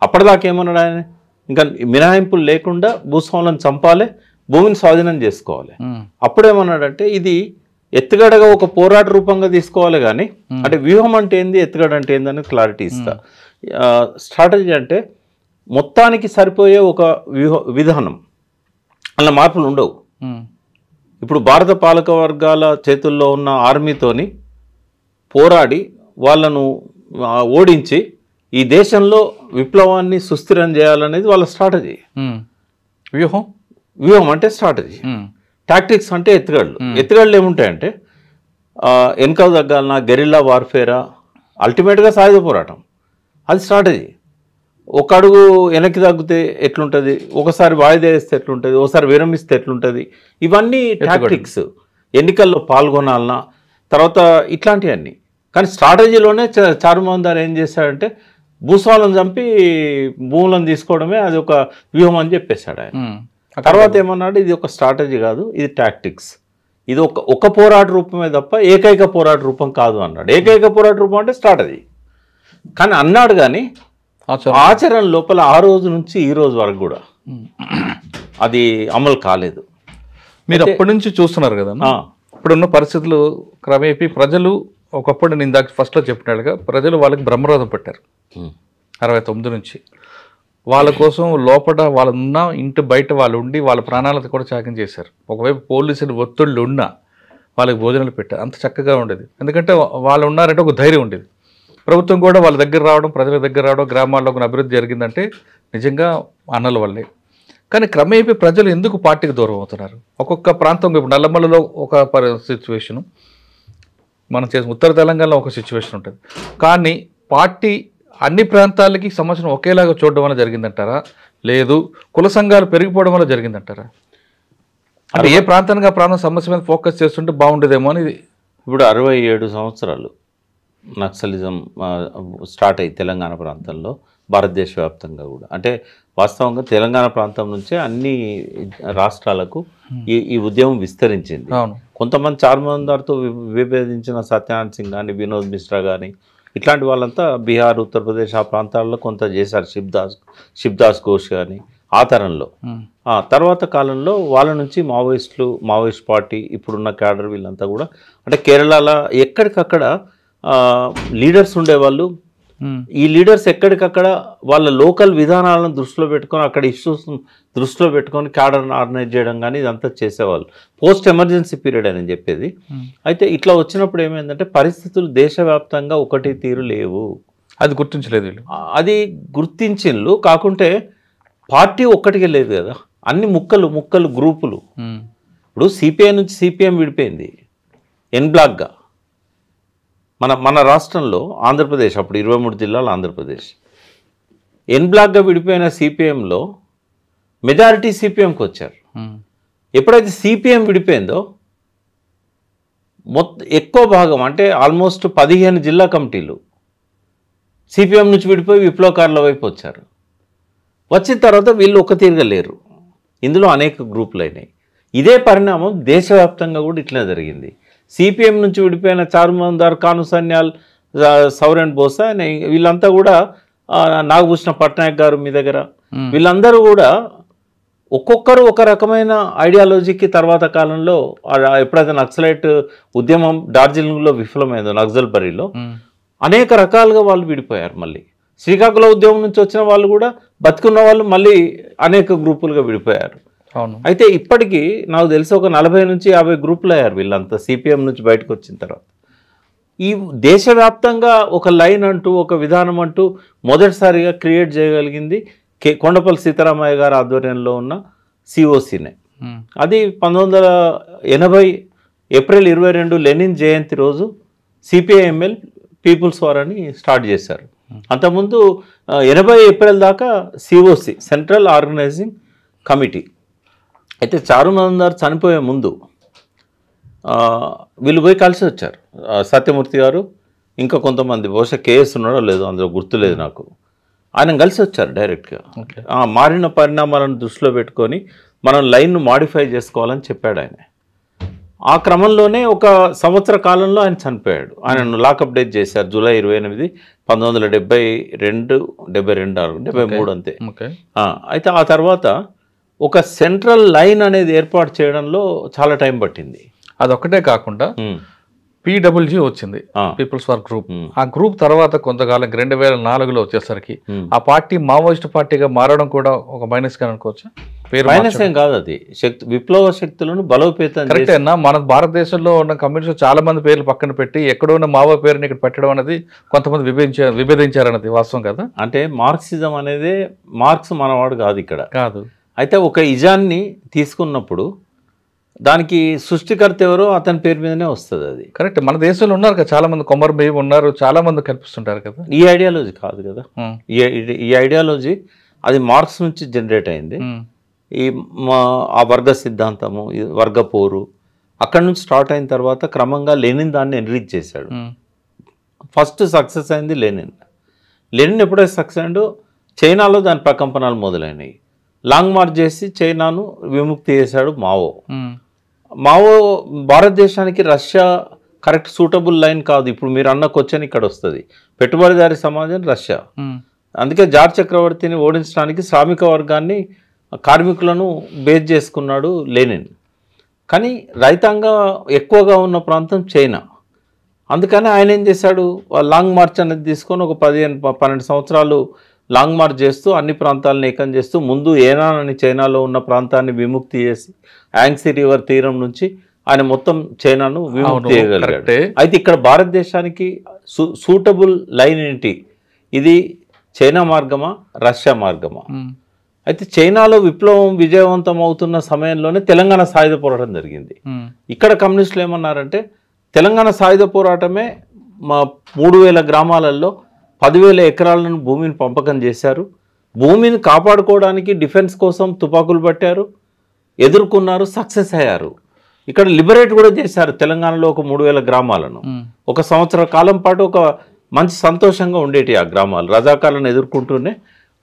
అప్పటిదాకా ఏమన్నాడు ఆయన, ఇంకా మినహాయింపులు లేకుండా భూస్వాములను చంపాలి, భూమిని స్వాధీనం చేసుకోవాలి. అప్పుడేమన్నాడంటే, ఇది ఎత్తుగడగా ఒక పోరాట రూపంగా తీసుకోవాలి కానీ, అంటే వ్యూహం అంటే ఏంది, ఎత్తుగడ అంటే ఏందని క్లారిటీ ఇస్తా. స్ట్రాటజీ అంటే మొత్తానికి సరిపోయే ఒక విధానం, అలా మార్పులు ఉండవు. ఇప్పుడు భారత పాలక వర్గాల చేతుల్లో ఉన్న ఆర్మీతోని పోరాడి వాళ్ళను ఓడించి ఈ దేశంలో విప్లవాన్ని సుస్థిరం చేయాలనేది వాళ్ళ స్ట్రాటజీ. వ్యూహం అంటే స్ట్రాటజీ, టాక్టిక్స్ అంటే ఎత్తుగడలు ఏముంటాయంటే, వెనక తగ్గాలన్నా, గెరిల్లా వార్ఫేరా, అల్టిమేట్గా సాయుధ పోరాటం, అది స్ట్రాటజీ. ఒక అడుగు వెనక్కి తగ్గితే ఎట్లుంటుంది, ఒకసారి వాయిదా వేస్తే ఎట్లుంటుంది, ఒకసారి విరమిస్తే ఎట్లుంటుంది, ఇవన్నీ టాక్టిక్స్. ఎన్నికల్లో పాల్గొనాలన్నా, తర్వాత ఇట్లాంటివన్నీ. కానీ స్ట్రాటజీలోనే చారుమజుందార్ ఏం చేశాడంటే, భూస్వాములను చంపి భూములను తీసుకోవడమే అది ఒక వ్యూహం అని చెప్పేశాడు ఆయన. తర్వాత ఏమన్నాడు, ఇది ఒక స్ట్రాటజీ కాదు, ఇది టాక్టిక్స్, ఇది ఒక పోరాట రూపమే తప్ప ఏకైక పోరాట రూపం కాదు అన్నాడు. ఏకైక పోరాట రూపం అంటే స్ట్రాటజీ. కానీ అన్నాడు కానీ ఆచరణ లోపల ఆ రోజు నుంచి ఈ రోజు వరకు కూడా అది అమలు కాలేదు. మీరు అప్పటి నుంచి చూస్తున్నారు కదా, ఇప్పుడున్న పరిస్థితులు క్రమేపీ ప్రజలు ఒకప్పుడు నేను ఇందాక ఫస్ట్లో చెప్పినట్టుగా ప్రజలు వాళ్ళకి బ్రహ్మరథం పెట్టారు 69 నుంచి. వాళ్ళ కోసం లోపల వాళ్ళు ఉన్న ఇంటి బయట వాళ్ళు ఉండి వాళ్ళ ప్రాణాలతో కూడా త్యాగం చేశారు. ఒకవైపు పోలీసులు ఒత్తిళ్ళు ఉన్నా వాళ్ళకి భోజనాలు పెట్టారు. అంత చక్కగా ఉండేది, ఎందుకంటే వాళ్ళు ఉన్నారంటే ఒక ధైర్యం ఉండేది. ప్రభుత్వం కూడా వాళ్ళ దగ్గర రావడం, ప్రజల దగ్గర రావడం, గ్రామాల్లో ఒక అభివృద్ధి జరిగిందంటే నిజంగా అన్నల వల్లే. కానీ క్రమేపీ ప్రజలు ఎందుకు పార్టీకి దూరం అవుతున్నారు? ఒక్కొక్క ప్రాంతం, ఇప్పుడు నల్లమల్లలో ఒక సిచ్యువేషను, మనం చేసిన ఉత్తర తెలంగాణలో ఒక సిచ్యువేషన్ ఉంటుంది. కానీ పార్టీ అన్ని ప్రాంతాలకి సమస్యను ఒకేలాగా చూడడం వల్ల జరిగిందంటారా, లేదు కుల సంఘాలు పెరిగిపోవడం వల్ల జరిగిందంటారా? అంటే ఏ ప్రాంతానికి ఆ ప్రాంతం సమస్య మీద ఫోకస్ చేస్తుంటే బాగుండేదేమో అని. ఇప్పుడు 67 సంవత్సరాలు నక్సలిజం స్టార్ట్ అయ్యి తెలంగాణ ప్రాంతంలో, భారతదేశ వ్యాప్తంగా కూడా, అంటే వాస్తవంగా తెలంగాణ ప్రాంతం నుంచే అన్ని రాష్ట్రాలకు ఈ ఉద్యమం విస్తరించింది. కొంతమంది చార్మినార్తో విభేదించిన సత్యనారాయణ సింగ్ కానీ, వినోద్ మిశ్రా కానీ, ఇట్లాంటి వాళ్ళంతా బీహార్, ఉత్తరప్రదేశ్ ఆ ప్రాంతాల్లో కొంత చేశారు. శిబ్దాస్ ఘోష్ కానీ ఆ తరంలో. తర్వాత కాలంలో వాళ్ళ నుంచి మావోయిస్ట్ పార్టీ, ఇప్పుడున్న క్యాడర్ వీళ్ళంతా కూడా, అంటే కేరళలో ఎక్కడికక్కడ లీడర్స్ ఉండేవాళ్ళు. ఈ లీడర్స్ ఎక్కడికక్కడ వాళ్ళ లోకల్ విధానాలను దృష్టిలో పెట్టుకొని, అక్కడ ఇష్యూస్ దృష్టిలో పెట్టుకొని క్యాడర్ని ఆర్గనైజ్ చేయడం కానీ ఇదంతా చేసేవాళ్ళు. పోస్ట్ ఎమర్జెన్సీ పీరియడ్ అని చెప్పేది. అయితే ఇట్లా వచ్చినప్పుడు ఏమైందంటే పరిస్థితులు దేశవ్యాప్తంగా ఒకటి తీరు లేవు. అది గుర్తించలేదు వీళ్ళు. అది గుర్తించిండ్రు, కాకుంటే పార్టీ ఒక్కటికే లేదు కదా, అన్ని ముక్కలు గ్రూపులు. ఇప్పుడు సిపిఐ నుంచి సిపిఎం విడిపోయింది ఎన్ బ్లాక్గా. మన రాష్ట్రంలో ఆంధ్రప్రదేశ్, అప్పుడు 23 జిల్లాలు ఆంధ్రప్రదేశ్, ఎన్ బ్లాక్గా విడిపోయిన సిపిఎంలో మెజారిటీ సిపిఎంకి వచ్చారు. ఎప్పుడైతే సిపిఎం విడిపోయిందో ఎక్కువ భాగం, అంటే ఆల్మోస్ట్ 15 జిల్లా కమిటీలు సిపిఎం నుంచి విడిపోయి విప్లవకారుల వైపు వచ్చారు. వచ్చిన తర్వాత వీళ్ళు ఒక తీరుగా లేరు, ఇందులో అనేక గ్రూపులు అయినాయి. ఇదే పరిణామం దేశవ్యాప్తంగా కూడా ఇట్లనే జరిగింది. సిపిఎం నుంచి విడిపోయిన చార్మినార్, కాను సన్యాల్, సౌరన్ బోసా, వీళ్ళంతా కూడా, నాగభూషణ పట్నాయక్ గారు మీ దగ్గర, వీళ్ళందరూ కూడా ఒక్కొక్కరు ఒక రకమైన ఐడియాలజీకి తర్వాత కాలంలో, ఎప్పుడైతే నక్సలైట్ ఉద్యమం డార్జిలింగ్లో విఫలమైందో, నక్సల్బరీలో అనేక రకాలుగా వాళ్ళు విడిపోయారు. మళ్ళీ శ్రీకాకుళం ఉద్యమం నుంచి వచ్చిన వాళ్ళు కూడా, బతుకున్న వాళ్ళు మళ్ళీ అనేక గ్రూపులుగా విడిపోయారు. అయితే ఇప్పటికీ నాకు తెలిసి ఒక 40 నుంచి 50 గ్రూపులు అయ్యారు వీళ్ళంతా సిపిఎం నుంచి బయటకు వచ్చిన తర్వాత. ఈ దేశవ్యాప్తంగా ఒక లైన్ అంటూ, ఒక విధానం అంటూ మొదటిసారిగా క్రియేట్ చేయగలిగింది కొండపల్లి సీతారామయ్య గారి ఆధ్వర్యంలో ఉన్న సిఓసినే. అది 1980 ఏప్రిల్ 22 లెనిన్ జయంతి రోజు సిపిఐఎంఎల్ పీపుల్స్ వార్ అని స్టార్ట్ చేశారు. అంతకుముందు 80 ఏప్రిల్ దాకా సిఓసి, సెంట్రల్ ఆర్గనైజింగ్ కమిటీ. అయితే చారుమజుందార్ చనిపోయే ముందు వీళ్ళు పోయి కలిసి వచ్చారు, సత్యమూర్తి గారు ఇంకా కొంతమంది, బహుశా కేఎస్ ఉన్నాడో లేదో అందులో గుర్తులేదు నాకు. ఆయన కలిసి వచ్చారు డైరెక్ట్గా. మారిన పరిణామాలను దృష్టిలో పెట్టుకొని మనం లైన్ను మాడిఫై చేసుకోవాలని చెప్పాడు ఆయన. ఆ క్రమంలోనే ఒక సంవత్సర కాలంలో ఆయన చనిపోయాడు. ఆయనను లాకప్ డేట్ చేశారు జూలై 28, 1972, 73 అంతే. అయితే ఆ తర్వాత ఒక సెంట్రల్ లైన్ అనేది ఏర్పాటు చేయడంలో చాలా టైం పట్టింది. అదొక్కటే కాకుండా PWG వచ్చింది, పీపుల్స్ వార్ గ్రూప్. ఆ గ్రూప్ తర్వాత కొంతకాలం 2004లో వచ్చేసరికి ఆ పార్టీ మావోయిస్ట్ పార్టీగా మారడం కూడా ఒక మైనస్ గా అనుకోవచ్చు. మైనస్ ఏం కాదు, అది విప్లవ శక్తులను బలోపేతం. కరెక్టే అన్న, మన భారతదేశంలో ఉన్న కమ్యూనిస్ట్ చాలా మంది పేర్లు పక్కన పెట్టి ఎక్కడో ఉన్న మావో పేరుని ఇక్కడ పెట్టడం అనేది కొంతమంది విభేదించారన్నది వాస్తవం కదా. అంటే మార్క్సిజం అనేది, మార్క్స్ మనవాడు కాదు ఇక్కడ కాదు. అయితే ఒక ఇజాన్ని తీసుకున్నప్పుడు దానికి సృష్టికర్త ఎవరో అతని పేరు మీదనే వస్తుంది. అది కరెక్ట్. మన దేశంలో ఉన్నారు కదా చాలా మంది, కొమర్ భీమ్ ఉన్నారు, చాలా మంది కనిపిస్తుంటారు కదా. ఈ ఐడియాలజీ కాదు కదా, ఈ ఐడియాలజీ అది మార్క్స్ నుంచి జనరేట్ అయింది. ఈ ఆ వర్గ సిద్ధాంతము, వర్గ పోరు అక్కడి నుంచి స్టార్ట్ అయిన తర్వాత క్రమంగా లెనిన్ దాన్ని ఎన్రిచ్ చేశాడు. ఫస్ట్ సక్సెస్ అయింది లెనిన్ ఎప్పుడైతే సక్సెస్ అయిందో చైనాలో దాని ప్రకంపనలు మొదలైనవి. లాంగ్ మార్చ్ చేసి చైనాను విముక్తి చేశాడు మావో. భారతదేశానికి రష్యా కరెక్ట్ సూటబుల్ లైన్ కాదు. ఇప్పుడు మీరు అన్న క్వశ్చన్ ఇక్కడ వస్తుంది. పెట్టుబడిదారీ సమాజం రష్యా. అందుకే జార్జ్ చక్రవర్తిని ఓడించడానికి శ్రామిక వర్గాన్ని కార్మికులను బేస్ చేసుకున్నాడు లెనిన్. కానీ రైతాంగం ఎక్కువగా ఉన్న ప్రాంతం చైనా. అందుకని ఆయన ఏం చేశాడు, లాంగ్ మార్చ్ అనేది తీసుకొని ఒక 15-12 సంవత్సరాలు లాంగ్ మార్చ్ చేస్తూ అన్ని ప్రాంతాలను ఏకం చేస్తూ ముందు ఏనాన్ అని చైనాలో ఉన్న ప్రాంతాన్ని విముక్తి చేసి యాంగ్సీ రివర్ తీరం నుంచి ఆయన మొత్తం చైనాను విముక్తి చేయగలిగాడు. అయితే ఇక్కడ భారతదేశానికి సూటబుల్ లైన్ ఏంటి, ఇది చైనా మార్గమా రష్యా మార్గమా? అయితే చైనాలో విప్లవం విజయవంతం అవుతున్న సమయంలోనే తెలంగాణ సాయుధ పోరాటం జరిగింది. ఇక్కడ కమ్యూనిస్టులు ఏమన్నారంటే తెలంగాణ సాయుధ పోరాటమే మా 3000 గ్రామాలలో 10,000 ఎకరాలను భూమిని పంపకం చేశారు. భూమిని కాపాడుకోవడానికి డిఫెన్స్ కోసం తుపాకులు పట్టారు, ఎదుర్కొన్నారు, సక్సెస్ అయ్యారు. ఇక్కడ లిబరేట్ కూడా చేశారు తెలంగాణలో ఒక 3,000 గ్రామాలను. ఒక సంవత్సర కాలం పాటు ఒక మంచి సంతోషంగా ఉండేటి ఆ గ్రామాలు రజాకాలను ఎదుర్కొంటూనే.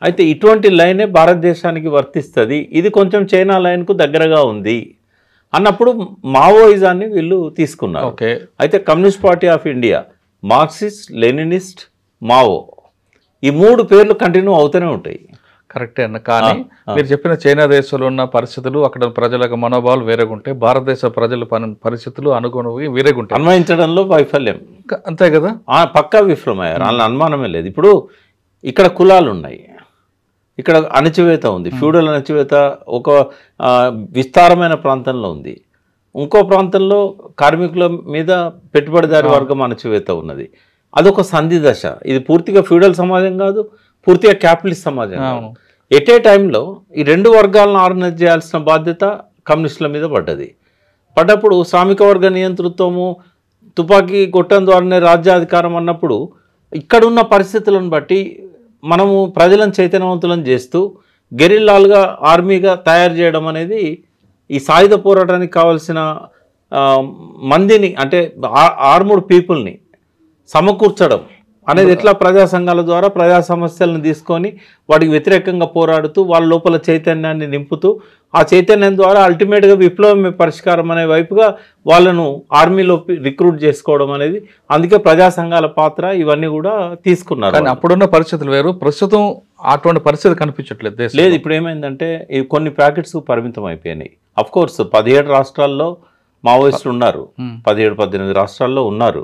అయితే ఇటువంటి లైనే భారతదేశానికి వర్తిస్తుంది, ఇది కొంచెం చైనా లైన్కు దగ్గరగా ఉంది అన్నప్పుడు మావోయిజాన్ని వీళ్ళు తీసుకున్నారు. అయితే communist party of India, Marxist, Leninist, Mao, ఈ 3 పేర్లు కంటిన్యూ అవుతూనే ఉంటాయి. కరెక్టే అన్న. కానీ మీరు చెప్పిన చైనా దేశంలో ఉన్న పరిస్థితులు, అక్కడ ప్రజల మనోభావాలు వేరేగా ఉంటాయి, భారతదేశ ప్రజల పరిస్థితులు అనుగుణవి వేరేగా ఉంటాయి. అన్వయించడంలో వైఫల్యం అంతే కదా, పక్కా విఫలమయ్యారు, అందులో అనుమానమే లేదు. ఇప్పుడు ఇక్కడ కులాలు ఉన్నాయి, ఇక్కడ అణచివేత ఉంది, ఫ్యూడల్ అణచివేత ఒక విస్తారమైన ప్రాంతంలో ఉంది. ఇంకో ప్రాంతంలో కార్మికుల మీద పెట్టుబడిదారి వర్గం అణచివేత ఉన్నది. అదొక సంధి దశ. ఇది పూర్తిగా ఫ్యూడల్ సమాజం కాదు, పూర్తిగా క్యాపిటలిస్ట్ సమాజం కాదు. ఎట్ ఏ టైంలో ఈ 2 వర్గాలను ఆర్గనైజ్ చేయాల్సిన బాధ్యత కమ్యూనిస్టుల మీద పడ్డప్పుడు శ్రామిక వర్గ నియంతృత్వము, తుపాకీ కొట్టడం ద్వారానే రాజ్యాధికారం అన్నప్పుడు ఇక్కడున్న పరిస్థితులను బట్టి మనము ప్రజలను చైతన్యవంతులను చేస్తూ గెరిల్లాలుగా ఆర్మీగా తయారు చేయడం అనేది ఈ సాయుధ పోరాటానికి కావాల్సిన మందిని, అంటే ఆర్ముడ్ పీపుల్ని సమకూర్చడం అనేది ఎట్లా ప్రజా సంఘాల ద్వారా ప్రజా సమస్యలను తీసుకొని వాటికి వ్యతిరేకంగా పోరాడుతూ వాళ్ళ లోపల చైతన్యాన్ని నింపుతూ ఆ చైతన్యం ద్వారా అల్టిమేట్గా విప్లవమే పరిష్కారం అనే వైపుగా వాళ్ళను ఆర్మీలో రిక్రూట్ చేసుకోవడం అనేది. అందుకే ప్రజా సంఘాల పాత్ర ఇవన్నీ కూడా తీసుకున్నారు. కానీ అప్పుడున్న పరిస్థితులు వేరు, ప్రస్తుతం అటువంటి పరిస్థితి కనిపించట్లేదు. లేదు, ఇప్పుడు ఏమైందంటే కొన్ని ప్యాకెట్స్ పరిమితం అయిపోయినాయి. అఫ్ కోర్స్ 17 రాష్ట్రాల్లో మావోయిస్టులు ఉన్నారు, 17-18 రాష్ట్రాల్లో ఉన్నారు.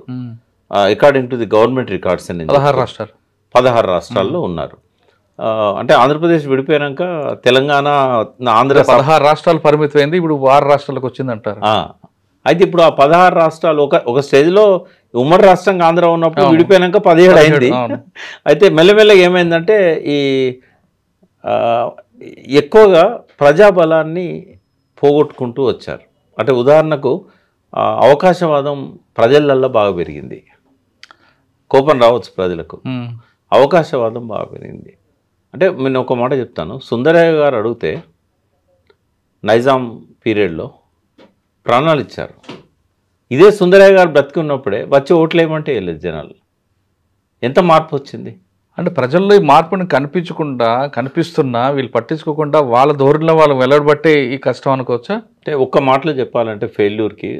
According to the government records 16 రాష్ట్రాల్లో ఉన్నారు. అంటే ఆంధ్రప్రదేశ్ విడిపోయాక తెలంగాణ, ఆంధ్ర 16 రాష్ట్రాలు పరిమితమైంది, ఇప్పుడు 6 రాష్ట్రాలకు వచ్చిందంటారు. అయితే ఇప్పుడు ఆ 16 రాష్ట్రాలు ఒక స్టేజ్లో ఉమ్మడి రాష్ట్రంగా ఆంధ్ర ఉన్నప్పుడు విడిపోయాక 17 అయింది. అయితే మెల్లమెల్లగా ఏమైందంటే ఈ ఎక్కువగా ప్రజాబలాన్ని పోగొట్టుకుంటూ వచ్చారు. అంటే ఉదాహరణకు అవకాశవాదం ప్రజలల్లో బాగా పెరిగింది. కోపం రావచ్చు ప్రజలకు, అవకాశవాదం బాగా పెరిగింది. అంటే నేను ఒక మాట చెప్తాను, సుందరయ్య గారు అడిగితే నైజాం పీరియడ్లో ప్రాణాలు ఇచ్చారు. ఇదే సుందరయ్య గారు బ్రతికి ఉన్నప్పుడే వచ్చి ఓట్లు వేయమంటే వెళ్ళలేదు జనాలు. ఎంత మార్పు వచ్చింది అంటే ప్రజల్లో ఈ మార్పుని కనిపిస్తున్నా వీళ్ళు పట్టించుకోకుండా వాళ్ళ ధోరణిలో వాళ్ళు వెల్లడబట్టే ఈ కష్టం అనుకోవచ్చా? అంటే ఒక్క మాటలో చెప్పాలంటే ఫెయిల్యూర్కి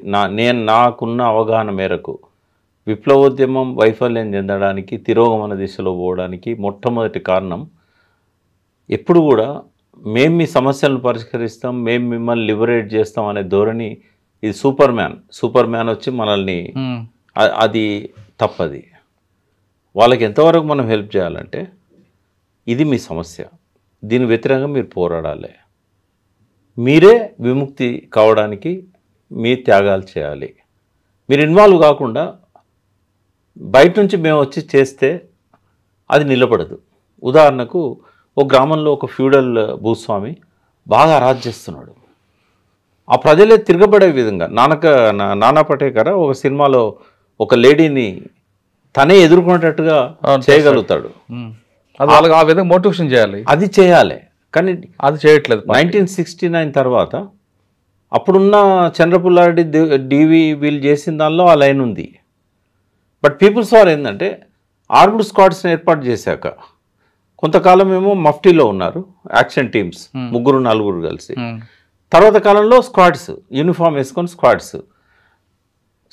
నాకున్న అవగాహన మేరకు విప్లవోద్యమం వైఫల్యం చెందడానికి, తిరోగమన దిశలో పోవడానికి మొట్టమొదటి కారణం ఎప్పుడు కూడా మేము మీ సమస్యలను పరిష్కరిస్తాం, మేము మిమ్మల్ని లిబరేట్ చేస్తాం అనే ధోరణి. ఇది సూపర్ మ్యాన్ వచ్చి మనల్ని, అది తప్పది. వాళ్ళకి ఎంతవరకు మనం హెల్ప్ చేయాలంటే ఇది మీ సమస్య, దీని వ్యతిరేకంగా మీరు పోరాడాలి, మీరే విముక్తి కావడానికి మీ త్యాగాలు చేయాలి. మీరు ఇన్వాల్వ్ కాకుండా బయట నుంచి మేము వచ్చి చేస్తే అది నిలబడదు. ఉదాహరణకు ఒక గ్రామంలో ఒక ఫ్యూడల్ భూస్వామి బాగా అరాజ్ చేస్తున్నాడు. ఆ ప్రజలే తిరగబడే విధంగా నానా పటేకర్ ఒక సినిమాలో ఒక లేడీని తనే ఎదుర్కొనేటట్టుగా చేయగలుగుతాడు. వాళ్ళకి ఆ విధంగా మోటివేషన్ చేయాలి, అది చేయాలి. కానీ అది చేయట్లేదు. 1969 తర్వాత అప్పుడున్న చంద్రపుల్లారెడ్డి డివి వీళ్ళు చేసిన దానిలో ఆ లైన్ ఉంది. బట్ పీపుల్స్ వార్ ఏంటంటే ఆర్మ్డ్ స్క్వాడ్స్ని ఏర్పాటు చేశాక కొంతకాలం ఏమో మఫ్టీలో ఉన్నారు, యాక్షన్ టీమ్స్ 3-4 కలిసి. తర్వాత కాలంలో స్క్వాడ్స్, యూనిఫామ్ వేసుకొని స్క్వాడ్స్.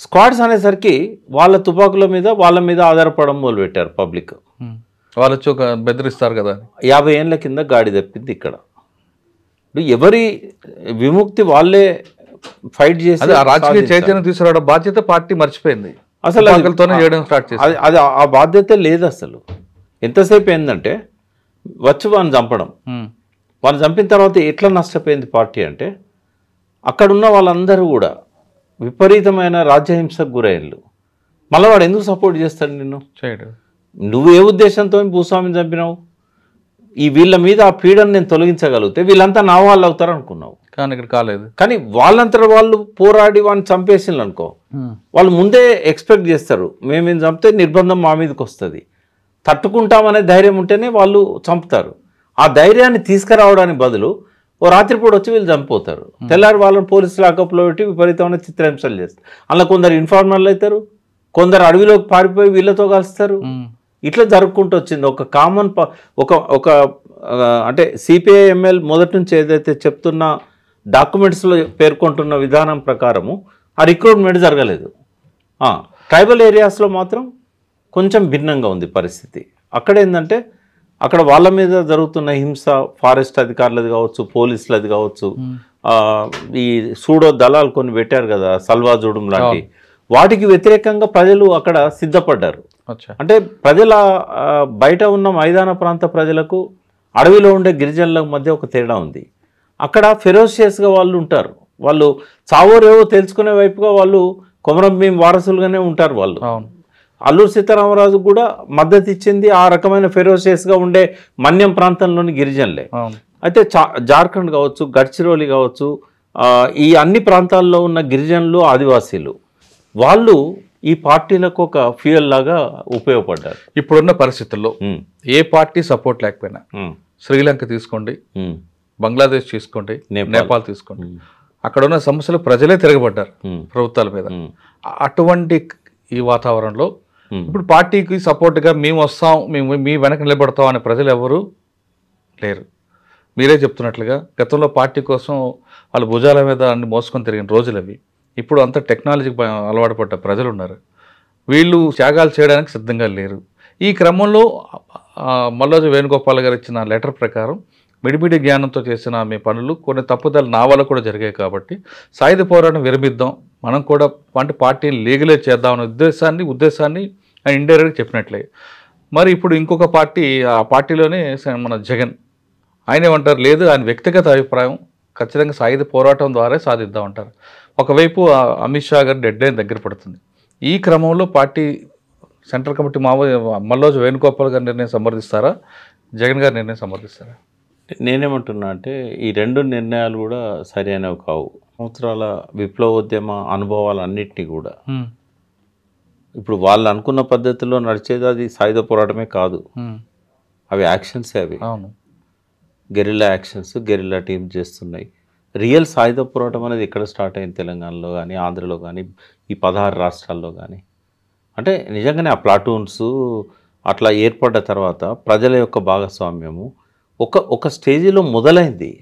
స్క్వాడ్స్ అనేసరికి వాళ్ళ తుపాకుల మీద వాళ్ళ మీద ఆధారపడడం మొదలుపెట్టారు పబ్లిక్. వాళ్ళు వచ్చి ఒక బెదిరిస్తారు కదా. 50 ఏళ్ళ కింద గాడి తప్పింది ఇక్కడ. ఎవరి విముక్తి వాళ్ళే ఫైట్ చేసి రాజకీయ చైతన్యం తీసుకురావడం బాధ్యత పార్టీ మర్చిపోయింది. అసలు చేయడం స్టార్ట్ చేసి అది ఆ బాధ్యత లేదు అసలు. ఎంతసేపు ఏంటంటే వచ్చి వాడిని చంపడం. వాడిని చంపిన తర్వాత ఎట్లా నష్టపోయింది పార్టీ అంటే అక్కడున్న వాళ్ళందరూ కూడా విపరీతమైన రాజ్యహింసకు గురయ్యారు. మళ్ళీ వాడు ఎందుకు సపోర్ట్ చేస్తాడు నిన్ను? చేయడు. నువ్వు ఏ ఉద్దేశంతో భూస్వామిని చంపినావు? ఈ వీళ్ళ మీద ఆ పీడను నేను తొలగించగలిగితే వీళ్ళంతా నా వాళ్ళు అవుతారు అనుకున్నావు. కానీ ఇక్కడ కాలేదు. కానీ వాళ్ళంతా వాళ్ళు పోరాడి వాడిని చంపేసిండ్రు అనుకో, వాళ్ళు ముందే ఎక్స్పెక్ట్ చేస్తారు మేమేం చంపితే నిర్బంధం మా మీదకి వస్తుంది, తట్టుకుంటామనే ధైర్యం ఉంటేనే వాళ్ళు చంపుతారు. ఆ ధైర్యాన్ని తీసుకురావడానికి బదులు ఓ రాత్రిపూట వచ్చి వీళ్ళు చంపిపోతారు. తెల్లారి వాళ్ళని పోలీసు లాకప్లో పెట్టి విపరీతమైన చిత్రహింసలు చేస్తారు. అందులో కొందరు ఇన్ఫార్మర్లు అవుతారు, కొందరు అడవిలోకి పారిపోయి వీళ్ళతో కలుస్తారు. ఇట్లా జరుపుకుంటూ వచ్చింది. ఒక కామన్ ఒక అంటే సిపిఐ ఎంఎల్ మొదటి నుంచి ఏదైతే చెప్తున్న డాక్యుమెంట్స్లో పేర్కొంటున్న విధానం ప్రకారము ఆ రిక్రూట్మెంట్ జరగలేదు. ట్రైబల్ ఏరియాస్లో మాత్రం కొంచెం భిన్నంగా ఉంది పరిస్థితి. అక్కడ ఏంటంటే అక్కడ వాళ్ళ మీద జరుగుతున్న హింస ఫారెస్ట్ అధికారులది కావచ్చు, పోలీసులది కావచ్చు, ఈ సూడో దళాలు కొన్ని పెట్టారు కదా సల్వాజూడం లాంటి, వాటికి వ్యతిరేకంగా ప్రజలు అక్కడ సిద్ధపడ్డారు. అంటే ప్రజల బయట ఉన్న మైదాన ప్రాంత ప్రజలకు అడవిలో ఉండే గిరిజనుల మధ్య ఒక తేడా ఉంది. అక్కడ ఫెరోషియస్గా వాళ్ళు ఉంటారు. వాళ్ళు చావోరేవో తెలుసుకునే వైపుగా వాళ్ళు కొమరం భీం వారసులుగానే ఉంటారు. వాళ్ళు అల్లూరు సీతారామరాజు కూడా మద్దతు ఇచ్చింది ఆ రకమైన ఫెరోషియస్గా ఉండే మన్యం ప్రాంతంలోని గిరిజనులే. అయితే జార్ఖండ్ కావచ్చు, గడ్చిరోలి కావచ్చు, ఈ అన్ని ప్రాంతాల్లో ఉన్న గిరిజనులు ఆదివాసీలు వాళ్ళు ఈ పార్టీలకు ఒక ఫ్యూయల్ లాగా ఉపయోగపడ్డారు. ఇప్పుడున్న పరిస్థితుల్లో ఏ పార్టీ సపోర్ట్ లేకపోయినా శ్రీలంక తీసుకోండి, బంగ్లాదేశ్ తీసుకోండి, నేపాల్ తీసుకోండి, అక్కడ ఉన్న సమస్యలు ప్రజలే తిరగబడ్డారు ప్రభుత్వాల మీద. అటువంటి ఈ వాతావరణంలో ఇప్పుడు పార్టీకి సపోర్ట్గా మేము వస్తాం, మేము మీ వెనక నిలబడతాం అనే ప్రజలు ఎవరు లేరు. మీరే చెప్తున్నట్లుగా గతంలో పార్టీ కోసం వాళ్ళ భుజాల మీద అన్ని మోసుకొని తిరిగిన రోజులు అవి. ఇప్పుడు అంత టెక్నాలజీకి అలవాటు పడ్డ ప్రజలు ఉన్నారు. వీళ్ళు త్యాగాలు చేయడానికి సిద్ధంగా లేరు. ఈ క్రమంలో మల్లోజు వేణుగోపాల్ గారు ఇచ్చిన లెటర్ ప్రకారం మిడిమిడి జ్ఞానంతో చేసిన మీ పనులు కొన్ని తప్పుదలు నా వల్ల కూడా జరిగాయి కాబట్టి సాయుధ పోరాటం విరమిద్దాం, మనం కూడా వంటి పార్టీని లీగలైజ్ చేద్దామనే ఉద్దేశాన్ని ఆయన ఇండైరెక్ట్గా చెప్పినట్లే. మరి ఇప్పుడు ఇంకొక పార్టీ, ఆ పార్టీలోనే మన జగన్, ఆయన ఏమంటారు, లేదు ఆయన వ్యక్తిగత అభిప్రాయం, ఖచ్చితంగా సాయుధ పోరాటం ద్వారా సాధిద్దామంటారు. ఒకవైపు అమిత్ షా గారి డెడ్ లైన్ దగ్గర పడుతుంది. ఈ క్రమంలో party central committee Malloju Venugopal గారి నిర్ణయం సమర్థిస్తారా, జగన్ గారి నిర్ణయం సమర్థిస్తారా? నేనేమంటున్నా అంటే ఈ రెండు నిర్ణయాలు కూడా సరైనవి కావు. సంవత్సరాల విప్లవోద్యమ అనుభవాలన్నింటినీ కూడా ఇప్పుడు వాళ్ళు అనుకున్న పద్ధతిలో నడిచేది అది సాయుధ పోరాటమే కాదు, అవి యాక్షన్స్. అవి గెరిల్లా యాక్షన్స్, గెరిల్లా టీమ్ చేస్తున్నాయి. రియల్ సాయుధ పోరాటం అనేది ఎక్కడ స్టార్ట్ అయింది? తెలంగాణలో కానీ, ఆంధ్రలో కానీ, ఈ 16 రాష్ట్రాల్లో కానీ. అంటే నిజంగానే ఆ ప్లాటూన్స్ అట్లా ఏర్పడ్డ తర్వాత ప్రజల యొక్క భాగస్వామ్యము ఒక స్టేజీలో మొదలైంది,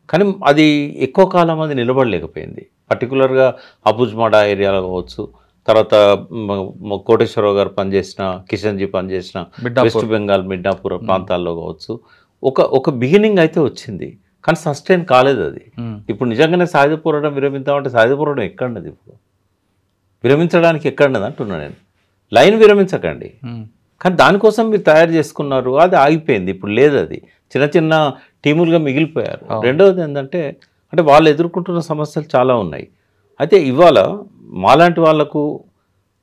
కానీ అది ఎక్కువ కాలం అది నిలబడలేకపోయింది. పర్టికులర్గా అబుజ్మాడా ఏరియాలో కావచ్చు, తర్వాత కోటేశ్వరరావు గారు పనిచేసిన, కిషన్జీ పనిచేసిన వెస్ట్ బెంగాల్ మిడ్నాపూర్ ప్రాంతాల్లో కావచ్చు, ఒక బిగినింగ్ అయితే వచ్చింది, కానీ సస్టైన్ కాలేదు అది. ఇప్పుడు నిజంగానే సాయుధ పోరాటం విరమిద్దామంటే సాయుధ పోరాటం ఎక్కడన్నది? ఇప్పుడు విరమించడానికి ఎక్కడన్నది అంటున్నా నేను. లైన్ విరమించకండి, కానీ దానికోసం మీరు తయారు చేసుకున్నారు, అది ఆగిపోయింది, ఇప్పుడు లేదు. అది చిన్న చిన్న టీములుగా మిగిలిపోయారు. రెండవది ఏంటంటే అంటే వాళ్ళు ఎదుర్కొంటున్న సమస్యలు చాలా ఉన్నాయి. అయితే ఇవాళ మాలాంటి వాళ్లకు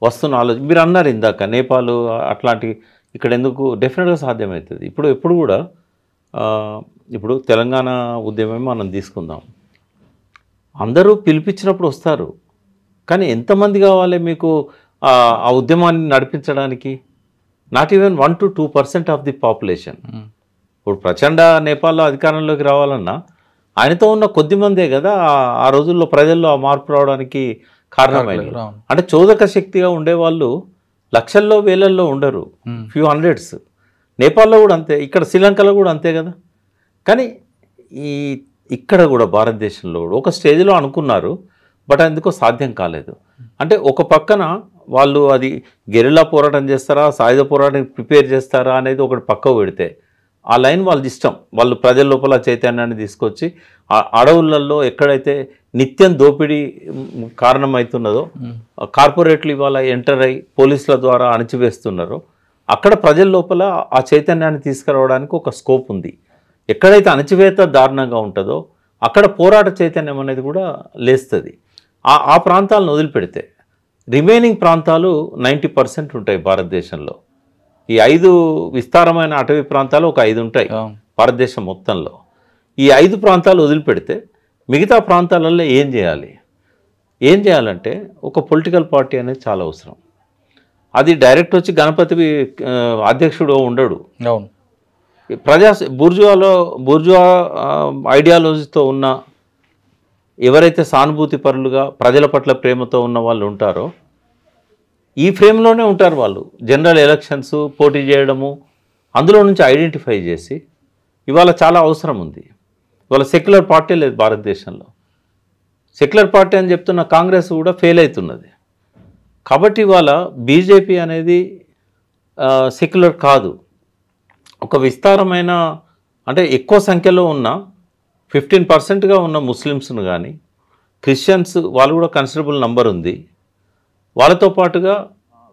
వస్తున్న ఆలోచన మీరు అన్నారు ఇందాక నేపాల్ అట్లాంటి ఇక్కడ ఎందుకు డెఫినెట్గా సాధ్యమవుతుంది. ఎప్పుడు కూడా ఇప్పుడు తెలంగాణ ఉద్యమమే మనం తీసుకుందాం, అందరూ పిలిపించినప్పుడు వస్తారు, కానీ ఎంతమంది కావాలి మీకు ఆ ఉద్యమాన్ని నడిపించడానికి? Not even 1 to 2% of the population. ఇప్పుడు ప్రచండ నేపాల్లో అధికారంలోకి రావాలన్నా ఆయనతో ఉన్న కొద్ది మందే కదా ఆ రోజుల్లో ప్రజల్లో ఆ మార్పు రావడానికి కారణమైంది. అంటే చోదక శక్తిగా ఉండేవాళ్ళు లక్షల్లో వేలల్లో ఉండరు, ఫ్యూ హండ్రెడ్స్. నేపాల్లో కూడా అంతే, ఇక్కడ శ్రీలంకలో కూడా అంతే కదా. కానీ ఇక్కడ కూడా భారతదేశంలో కూడా ఒక స్టేజ్లో అనుకున్నారు బట్ అందుకో సాధ్యం కాలేదు. అంటే ఒక పక్కన వాళ్ళు అది గెరిల్లా పోరాటం చేస్తారా, సాయుధ పోరాటం ప్రిపేర్ చేస్తారా అనేది ఒకటి పక్కకు పెడితే, ఆ లైన్ వాళ్ళది ఇష్టం. వాళ్ళు ప్రజల లోపల చైతన్యాన్ని తీసుకొచ్చి ఆ అడవులలో ఎక్కడైతే నిత్యం దోపిడీ కారణమవుతున్నదో, కార్పొరేట్లు ఇవాళ ఎంటర్ అయ్యి పోలీసుల ద్వారా అణచివేస్తున్నారో, అక్కడ ప్రజల లోపల ఆ చైతన్యాన్ని తీసుకురావడానికి ఒక స్కోప్ ఉంది. ఎక్కడైతే అణచివేత దారుణంగా ఉంటుందో అక్కడ పోరాట చైతన్యం అనేది కూడా లేస్తుంది. ఆ ప్రాంతాలను వదిలిపెడితే రిమైనింగ్ ప్రాంతాలు 90% ఉంటాయి భారతదేశంలో. ఈ 5 విస్తారమైన అటవీ ప్రాంతాలు ఒక 5 ఉంటాయి భారతదేశం మొత్తంలో. ఈ 5 ప్రాంతాలు వదిలిపెడితే మిగతా ప్రాంతాలలో ఏం చేయాలి? ఏం చేయాలంటే ఒక పొలిటికల్ పార్టీ అనేది చాలా అవసరం. అది డైరెక్ట్ వచ్చి గణపతి అధ్యక్షుడు ఉండడు. అవును, బూర్జువా ఐడియాలజీతో ఉన్న ఎవరైతే సానుభూతి పరులుగా ప్రజల పట్ల ప్రేమతో ఉన్న వాళ్ళు ఉంటారో ఈ ఫ్రేమ్లోనే ఉంటారు. వాళ్ళు జనరల్ ఎలక్షన్స్ పోటీ చేయడము, అందులో నుంచి ఐడెంటిఫై చేసి ఇవాళ చాలా అవసరం ఉంది. ఇవాళ సెక్యులర్ పార్టీ లేదు భారతదేశంలో. సెక్యులర్ పార్టీ అని చెప్తున్న కాంగ్రెస్ కూడా ఫెయిల్ అవుతున్నది. కాబట్టి ఇవాళ బీజేపీ అనేది సెక్యులర్ కాదు. ఒక విస్తారమైన అంటే ఎక్కువ సంఖ్యలో ఉన్న 15%గా ఉన్న ముస్లిమ్స్ను కానీ క్రిస్టియన్స్ వాళ్ళు కూడా కన్సిడరబుల్ నంబర్ ఉంది. వాళ్ళతో పాటుగా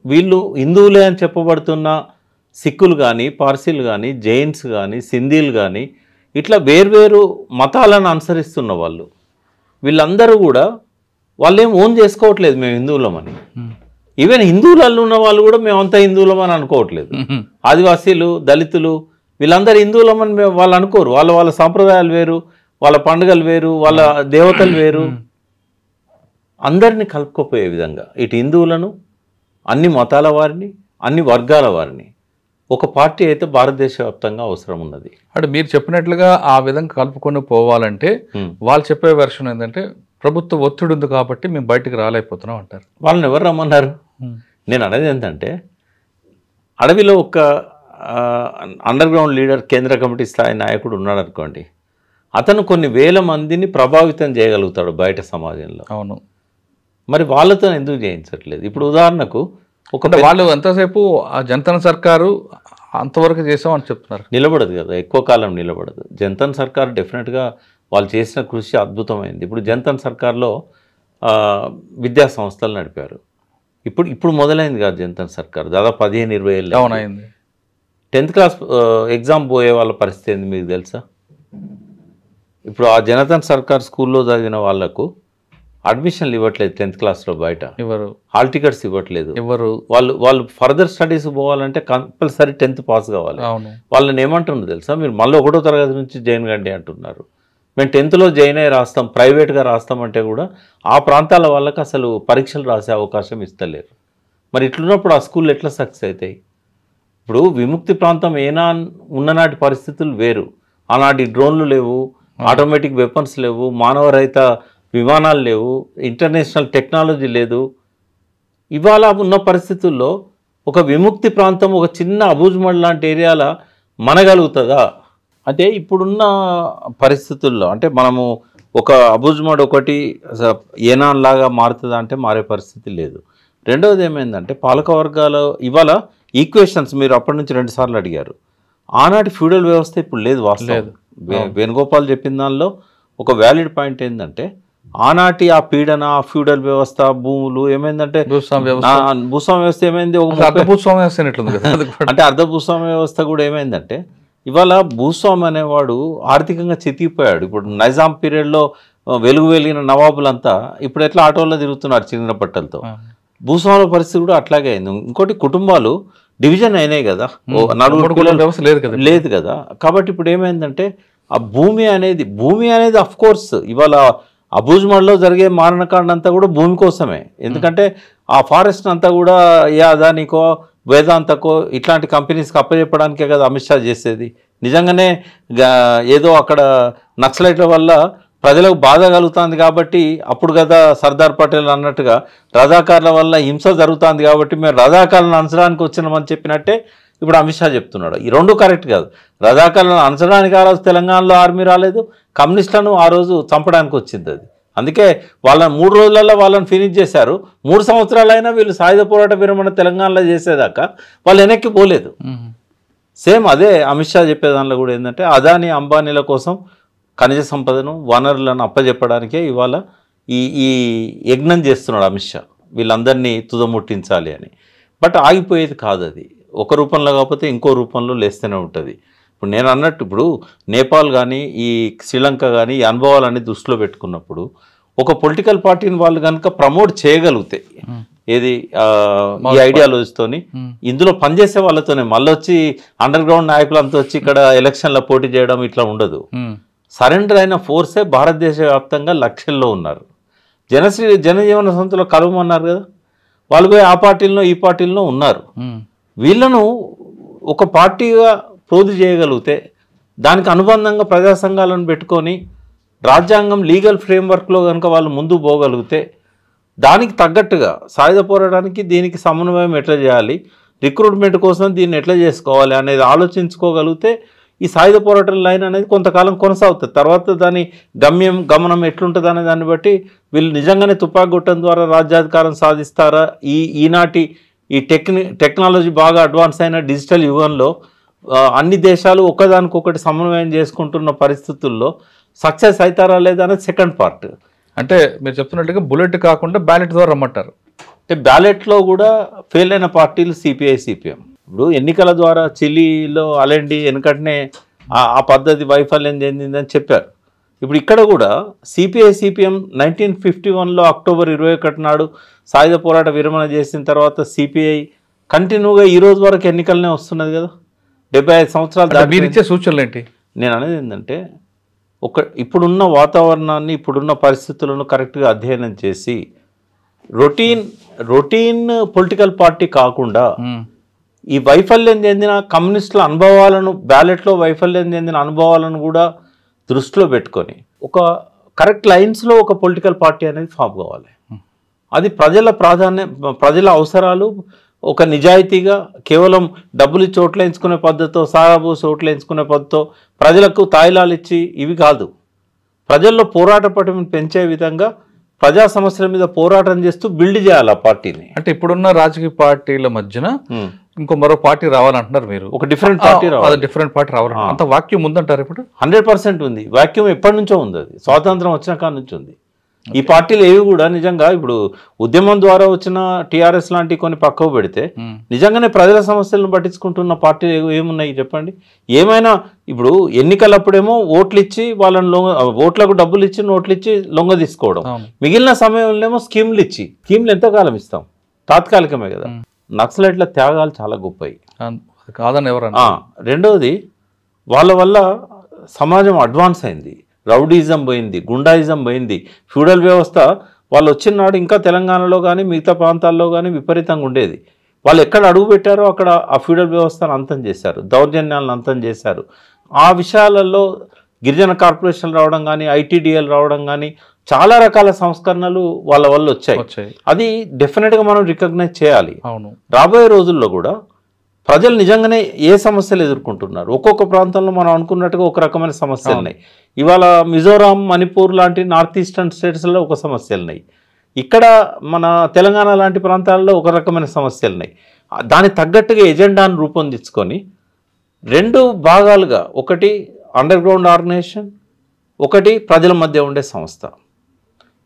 వీళ్ళు హిందువులే అని చెప్పబడుతున్న సిక్కులు కానీ, పార్సీలు కానీ, జైన్స్ కానీ, సింధీలు కానీ ఇట్లా వేర్వేరు మతాలను అనుసరిస్తున్న వాళ్ళు వీళ్ళందరూ కూడా వాళ్ళేం ఓన్ చేసుకోవట్లేదు మేము హిందువులమని. ఈవెన్ హిందువులలో ఉన్న వాళ్ళు కూడా మేమంతా హిందువులమని అనుకోవట్లేదు. ఆదివాసీలు, దళితులు వీళ్ళందరూ హిందువులమని వాళ్ళు అనుకోరు. వాళ్ళ సాంప్రదాయాలు వేరు, వాళ్ళ పండుగలు వేరు, వాళ్ళ దేవతలు వేరు. అందరినీ కలుపుకోపోయే విధంగా ఇటు హిందువులను, అన్ని మతాల వారిని, అన్ని వర్గాల వారిని ఒక పార్టీ అయితే భారతదేశ వ్యాప్తంగా అవసరం ఉన్నది. అంటే మీరు చెప్పినట్లుగా ఆ విధంగా కలుపుకొని పోవాలంటే వాళ్ళు చెప్పే వెర్షన్ ఏంటంటే ప్రభుత్వ ఒత్తిడి ఉంది కాబట్టి మేము బయటకు రాలేకపోతున్నాం అంటారు. వాళ్ళని ఎవరు రమ్మన్నారు? నేను అనేది ఏంటంటే అడవిలో ఒక అండర్ గ్రౌండ్ లీడర్, కేంద్ర కమిటీ స్థాయి నాయకుడు ఉన్నాడు అనుకోండి, అతను కొన్ని వేల మందిని ప్రభావితం చేయగలుగుతాడు బయట సమాజంలో. అవును, మరి వాళ్ళతో ఎందుకు చేయించట్లేదు? ఇప్పుడు ఉదాహరణకు వాళ్ళు ఎంతసేపు ఆ జనతన్ సర్కారు అంతవరకు చేసామని చెప్తున్నారు. నిలబడదు కదా, ఎక్కువ కాలం నిలబడదు. జనతన్ సర్కార్ డెఫినెట్గా వాళ్ళు చేసిన కృషి అద్భుతమైంది. ఇప్పుడు జనతన్ సర్కార్లో విద్యా సంస్థలు నడిపారు. ఇప్పుడు మొదలైంది కాదు జనతన్ సర్కార్, దాదాపు 15-20 ఏళ్ళు అవునైంది. 10th క్లాస్ ఎగ్జామ్ పోయే వాళ్ళ పరిస్థితి ఏంది మీకు తెలుసా? ఇప్పుడు ఆ జనతన్ సర్కార్ స్కూల్లో చదివిన వాళ్లకు అడ్మిషన్లు ఇవ్వట్లేదు 10th క్లాస్లో. బయట ఎవరు హాల్ టికెట్స్ ఇవ్వట్లేదు. ఎవరు వాళ్ళు ఫర్దర్ స్టడీస్ పోవాలంటే కంపల్సరీ 10th పాస్ కావాలి. వాళ్ళని ఏమంటున్నారు తెలుసా? మీరు మళ్ళీ 1వ తరగతి నుంచి జాయిన్ కండి అంటున్నారు. మేము 10thలో జాయిన్ అయ్యి రాస్తాం, ప్రైవేట్గా రాస్తామంటే కూడా ఆ ప్రాంతాల వాళ్ళకి అసలు పరీక్షలు రాసే అవకాశం ఇస్తలేరు. మరి ఇట్లున్నప్పుడు ఆ స్కూళ్ళు ఎట్లా సక్సెస్ అవుతాయి? ఇప్పుడు విముక్తి ప్రాంతం ఉన్ననాటి పరిస్థితులు వేరు. ఆనాటి డ్రోన్లు లేవు, ఆటోమేటిక్ వెపన్స్ లేవు, మానవరహిత విమానాలు లేవు, ఇంటర్నేషనల్ టెక్నాలజీ లేదు. ఇవాళ ఉన్న పరిస్థితుల్లో ఒక విముక్తి ప్రాంతం ఒక చిన్న అబూజ్మడ్ లాంటి ఏరియాలో మనగలుగుతుందా? అంటే ఇప్పుడున్న పరిస్థితుల్లో అంటే మనము ఒక అబూజ్మడ్ ఒకటి ఏనాన్ లాగా మారుతుందా అంటే మారే పరిస్థితి లేదు. రెండవది ఏమైందంటే పాలక వర్గాలు ఇవాళ ఈక్వేషన్స్ మీరు అప్పటి నుంచి 2 సార్లు అడిగారు. ఆనాటి ఫ్యూడల్ వ్యవస్థ ఇప్పుడు లేదు. వాస్తవం వేణుగోపాల్ చెప్పిన దానిలో ఒక వ్యాలిడ్ పాయింట్ ఏంటంటే ఆనాటి ఆ పీడన, ఆ ఫ్యూడల్ వ్యవస్థ, భూములు ఏమైందంటే భూస్వామ్య వ్యవస్థ ఏమైంది, అంటే అర్ధ భూస్వామ్య వ్యవస్థ కూడా ఏమైందంటే ఇవాళ భూస్వామి అనేవాడు ఆర్థికంగా చితికిపోయాడు. ఇప్పుడు నైజాం పీరియడ్లో వెలిగిన నవాబులంతా ఇప్పుడు ఎట్లా ఆటోల్లో తిరుగుతున్నారు చిన్న బట్టలతో. భూస్వాముల పరిస్థితి కూడా అట్లాగే అయింది. ఇంకోటి కుటుంబాలు డివిజన్ అయినాయి కదా, లేదు కదా. కాబట్టి ఇప్పుడు ఏమైందంటే ఆ భూమి అనేది అఫ్ కోర్స్ ఇవాళ అబూజ్మడ్లో జరిగే మారణకాండ అంతా కూడా భూమి కోసమే. ఎందుకంటే ఆ ఫారెస్ట్ అంతా కూడా అదానికో వేదాంతకో ఇట్లాంటి కంపెనీస్కి అప్పచెప్పడానికే కదా అమిత్ షా చేసేది. నిజంగానే ఏదో అక్కడ నక్సలైట్ల వల్ల ప్రజలకు బాధ కలుగుతుంది కాబట్టి అప్పుడు కదా సర్దార్ పటేల్ అన్నట్టుగా రజాకార్ల వల్ల హింస జరుగుతుంది కాబట్టి మేము రజాకార్లను అంచడానికి వచ్చినామని చెప్పినట్టే ఇప్పుడు అమిత్ షా చెప్తున్నాడు. ఈ రెండు కరెక్ట్ కాదు. రజాకార్లను అంచడానికి ఆ రోజు తెలంగాణలో ఆర్మీ రాలేదు, కమ్యూనిస్టులను ఆ రోజు చంపడానికి వచ్చింది. అది అందుకే వాళ్ళని 3 రోజులలో వాళ్ళని ఫినిష్ చేశారు. 3 సంవత్సరాలైనా వీళ్ళు సాయుధ పోరాట విరమణ తెలంగాణలో చేసేదాకా వాళ్ళు వెనక్కి పోలేదు. సేమ్ అదే అమిత్ షా చెప్పే దానిలో కూడా ఏంటంటే అదాని అంబానీల కోసం ఖనిజ సంపదను వనరులను అప్పజెప్పడానికే ఇవాళ ఈ యజ్ఞం చేస్తున్నాడు అమిత్ షా, వీళ్ళందరినీ తుదముట్టించాలి అని. బట్ ఆగిపోయేది కాదు, అది ఒక రూపంలో కాకపోతే ఇంకో రూపంలో లేస్తూనే ఉంటుంది. ఇప్పుడు నేను అన్నట్టు ఇప్పుడు నేపాల్ కానీ ఈ శ్రీలంక కానీ ఈ అనుభవాలన్నీ దృష్టిలో పెట్టుకున్నప్పుడు ఒక పొలిటికల్ పార్టీని వాళ్ళు కనుక ప్రమోట్ చేయగలిగితే ఏది ఈ ఐడియాలజీతోని ఇందులో పనిచేసే వాళ్ళతోనే మళ్ళీ వచ్చి అండర్ గ్రౌండ్ నాయకులు అంతా వచ్చి ఇక్కడ ఎలక్షన్లో పోటీ చేయడం ఇట్లా ఉండదు. సరెండర్ అయిన ఫోర్సే భారతదేశ వ్యాప్తంగా లక్షల్లో ఉన్నారు. జనజీవన సంస్థలో కలవమన్నారు కదా, వాళ్ళు పోయి ఆ పార్టీల్లో ఈ పార్టీల్లో ఉన్నారు. వీళ్ళను ఒక పార్టీగా ప్రోధి చేయగలిగితే దానికి అనుబంధంగా ప్రజా సంఘాలను పెట్టుకొని రాజ్యాంగం లీగల్ ఫ్రేమ్వర్క్లో కనుక వాళ్ళు ముందు పోగలిగితే దానికి తగ్గట్టుగా సాయుధ పోరాటానికి దీనికి సమన్వయం ఎట్లా చేయాలి, రిక్రూట్మెంట్ కోసం దీన్ని ఎట్లా చేసుకోవాలి అనేది ఆలోచించుకోగలిగితే ఈ సాయుధ పోరాటం లైన్ అనేది కొంతకాలం కొనసాగుతుంది. తర్వాత దాని గమనం ఎట్లుంటుంది అనే దాన్ని బట్టి వీళ్ళు నిజంగానే తుపాకీ గుట్టం ద్వారా రాజ్యాధికారం సాధిస్తారా, ఈనాటి ఈ టెక్నాలజీ బాగా అడ్వాన్స్ అయిన డిజిటల్ యుగంలో అన్ని దేశాలు ఒకదానికొకటి సమన్వయం చేసుకుంటున్న పరిస్థితుల్లో సక్సెస్ అవుతారా లేదా అనేది సెకండ్ పార్ట్. అంటే మీరు చెప్తున్నట్టుగా బుల్లెట్ కాకుండా బ్యాలెట్ ద్వారా రమ్మంటారు. అంటే బ్యాలెట్లో కూడా ఫెయిల్ అయిన పార్టీలు సిపిఐ సిపిఎం. ఇప్పుడు ఎన్నికల ద్వారా చిలీలో అలెండి వెనుకటనే ఆ పద్ధతి వైఫల్యం చెందిందని చెప్పారు. ఇప్పుడు ఇక్కడ కూడా సిపిఐ సిపిఎం 1951లో అక్టోబర్ 21 నాడు సాయుధ పోరాట విరమణ చేసిన తర్వాత సిపిఐ కంటిన్యూగా ఈ రోజు వరకు ఎన్నికలనే వస్తున్నది కదా, 75 సంవత్సరాలు. మీరు ఇచ్చే సూచనలు ఏంటి? నేను అనేది ఏంటంటే ఇప్పుడున్న వాతావరణాన్ని ఇప్పుడున్న పరిస్థితులను కరెక్ట్గా అధ్యయనం చేసి రొటీన్ పొలిటికల్ పార్టీ కాకుండా ఈ వైఫల్యం చెందిన కమ్యూనిస్టుల అనుభవాలను బ్యాలెట్లో వైఫల్యం చెందిన అనుభవాలను కూడా దృష్టిలో పెట్టుకొని ఒక కరెక్ట్ లైన్స్లో ఒక పొలిటికల్ పార్టీ అనేది ఫామ్ కావాలి. అది ప్రజల అవసరాలు ఒక నిజాయితీగా కేవలం డబ్బులు ఇచ్చి ఓట్లు వేయించుకునే పద్ధతితో సారాబోసి ఓట్లు వేయించుకునే పద్ధతితో ప్రజలకు తాయిలాలు ఇచ్చి ఇవి కాదు. ప్రజల్లో పోరాట పటిమను పెంచే విధంగా ప్రజా సమస్యల మీద పోరాటం చేస్తూ బిల్డ్ చేయాలి ఆ పార్టీని. అంటే ఇప్పుడున్న రాజకీయ పార్టీల మధ్యన ఇంకో మరో పార్టీ రావాలంటున్నారు మీరు, ఒక డిఫరెంట్ పార్టీ రావాలి. డిఫరెంట్ పార్టీ రావాలి అంత వాక్యం ఉందంటారు ఇప్పుడు? 100% ఉంది. వాక్యం ఎప్పటి నుంచో ఉంది, అది స్వాతంత్రం వచ్చిన కాడ నుంచి ఉంది. ఈ పార్టీలు ఏవి కూడా నిజంగా ఇప్పుడు ఉద్యమం ద్వారా వచ్చిన టీఆర్ఎస్ లాంటి కొన్ని పక్కకు పెడితే నిజంగానే ప్రజల సమస్యలను పట్టించుకుంటున్న పార్టీలు ఏమున్నాయి చెప్పండి? ఏమైనా ఇప్పుడు ఎన్నికలప్పుడేమో ఓట్లు ఇచ్చి వాళ్ళని ఓట్లకు డబ్బులు ఇచ్చి నోట్లు ఇచ్చి లొంగ తీసుకోవడం, మిగిలిన సమయంలో స్కీమ్లు ఇచ్చి, స్కీమ్లు ఎంతకాలం ఇస్తాం, తాత్కాలికమే కదా. నక్సలైట్ల త్యాగాలు చాలా గొప్పవి కాదని ఎవరన్నా. రెండవది వాళ్ళ వల్ల సమాజం అడ్వాన్స్ అయింది, రౌడీజం పోయింది, గుండాయిజం పోయింది. ఫ్యూడల్ వ్యవస్థ వాళ్ళు వచ్చిన నాడు ఇంకా తెలంగాణలో కానీ మిగతా ప్రాంతాల్లో కానీ విపరీతంగా ఉండేది. వాళ్ళు ఎక్కడ అడుగు పెట్టారో అక్కడ ఆ ఫ్యూడల్ వ్యవస్థను అంతం చేశారు, దౌర్జన్యాలను అంతం చేశారు. ఆ విషయాలలో గిరిజన కార్పొరేషన్లు రావడం కానీ ఐటీడీఎల్ రావడం కానీ చాలా రకాల సంస్కరణలు వాళ్ళ వల్ల వచ్చాయి. అది డెఫినెట్గా మనం రికగ్నైజ్ చేయాలి. రాబోయే రోజుల్లో కూడా ప్రజలు నిజంగానే ఏ సమస్యలు ఎదుర్కొంటున్నారు, ఒక్కొక్క ప్రాంతంలో మనం అనుకున్నట్టుగా ఒక రకమైన సమస్యలు ఉన్నాయి. ఇవాళ మిజోరాం, మణిపూర్ లాంటి నార్త్ ఈస్టర్న్ స్టేట్స్లో ఒక సమస్యలు ఉన్నాయి, ఇక్కడ మన తెలంగాణ లాంటి ప్రాంతాల్లో ఒక రకమైన సమస్యలు ఉన్నాయి. దానికి తగ్గట్టుగా ఎజెండాను రూపొందించుకొని 2 భాగాలుగా, ఒకటి అండర్ గ్రౌండ్ ఆర్గనైజేషన్, ఒకటి ప్రజల మధ్య ఉండే సంస్థ,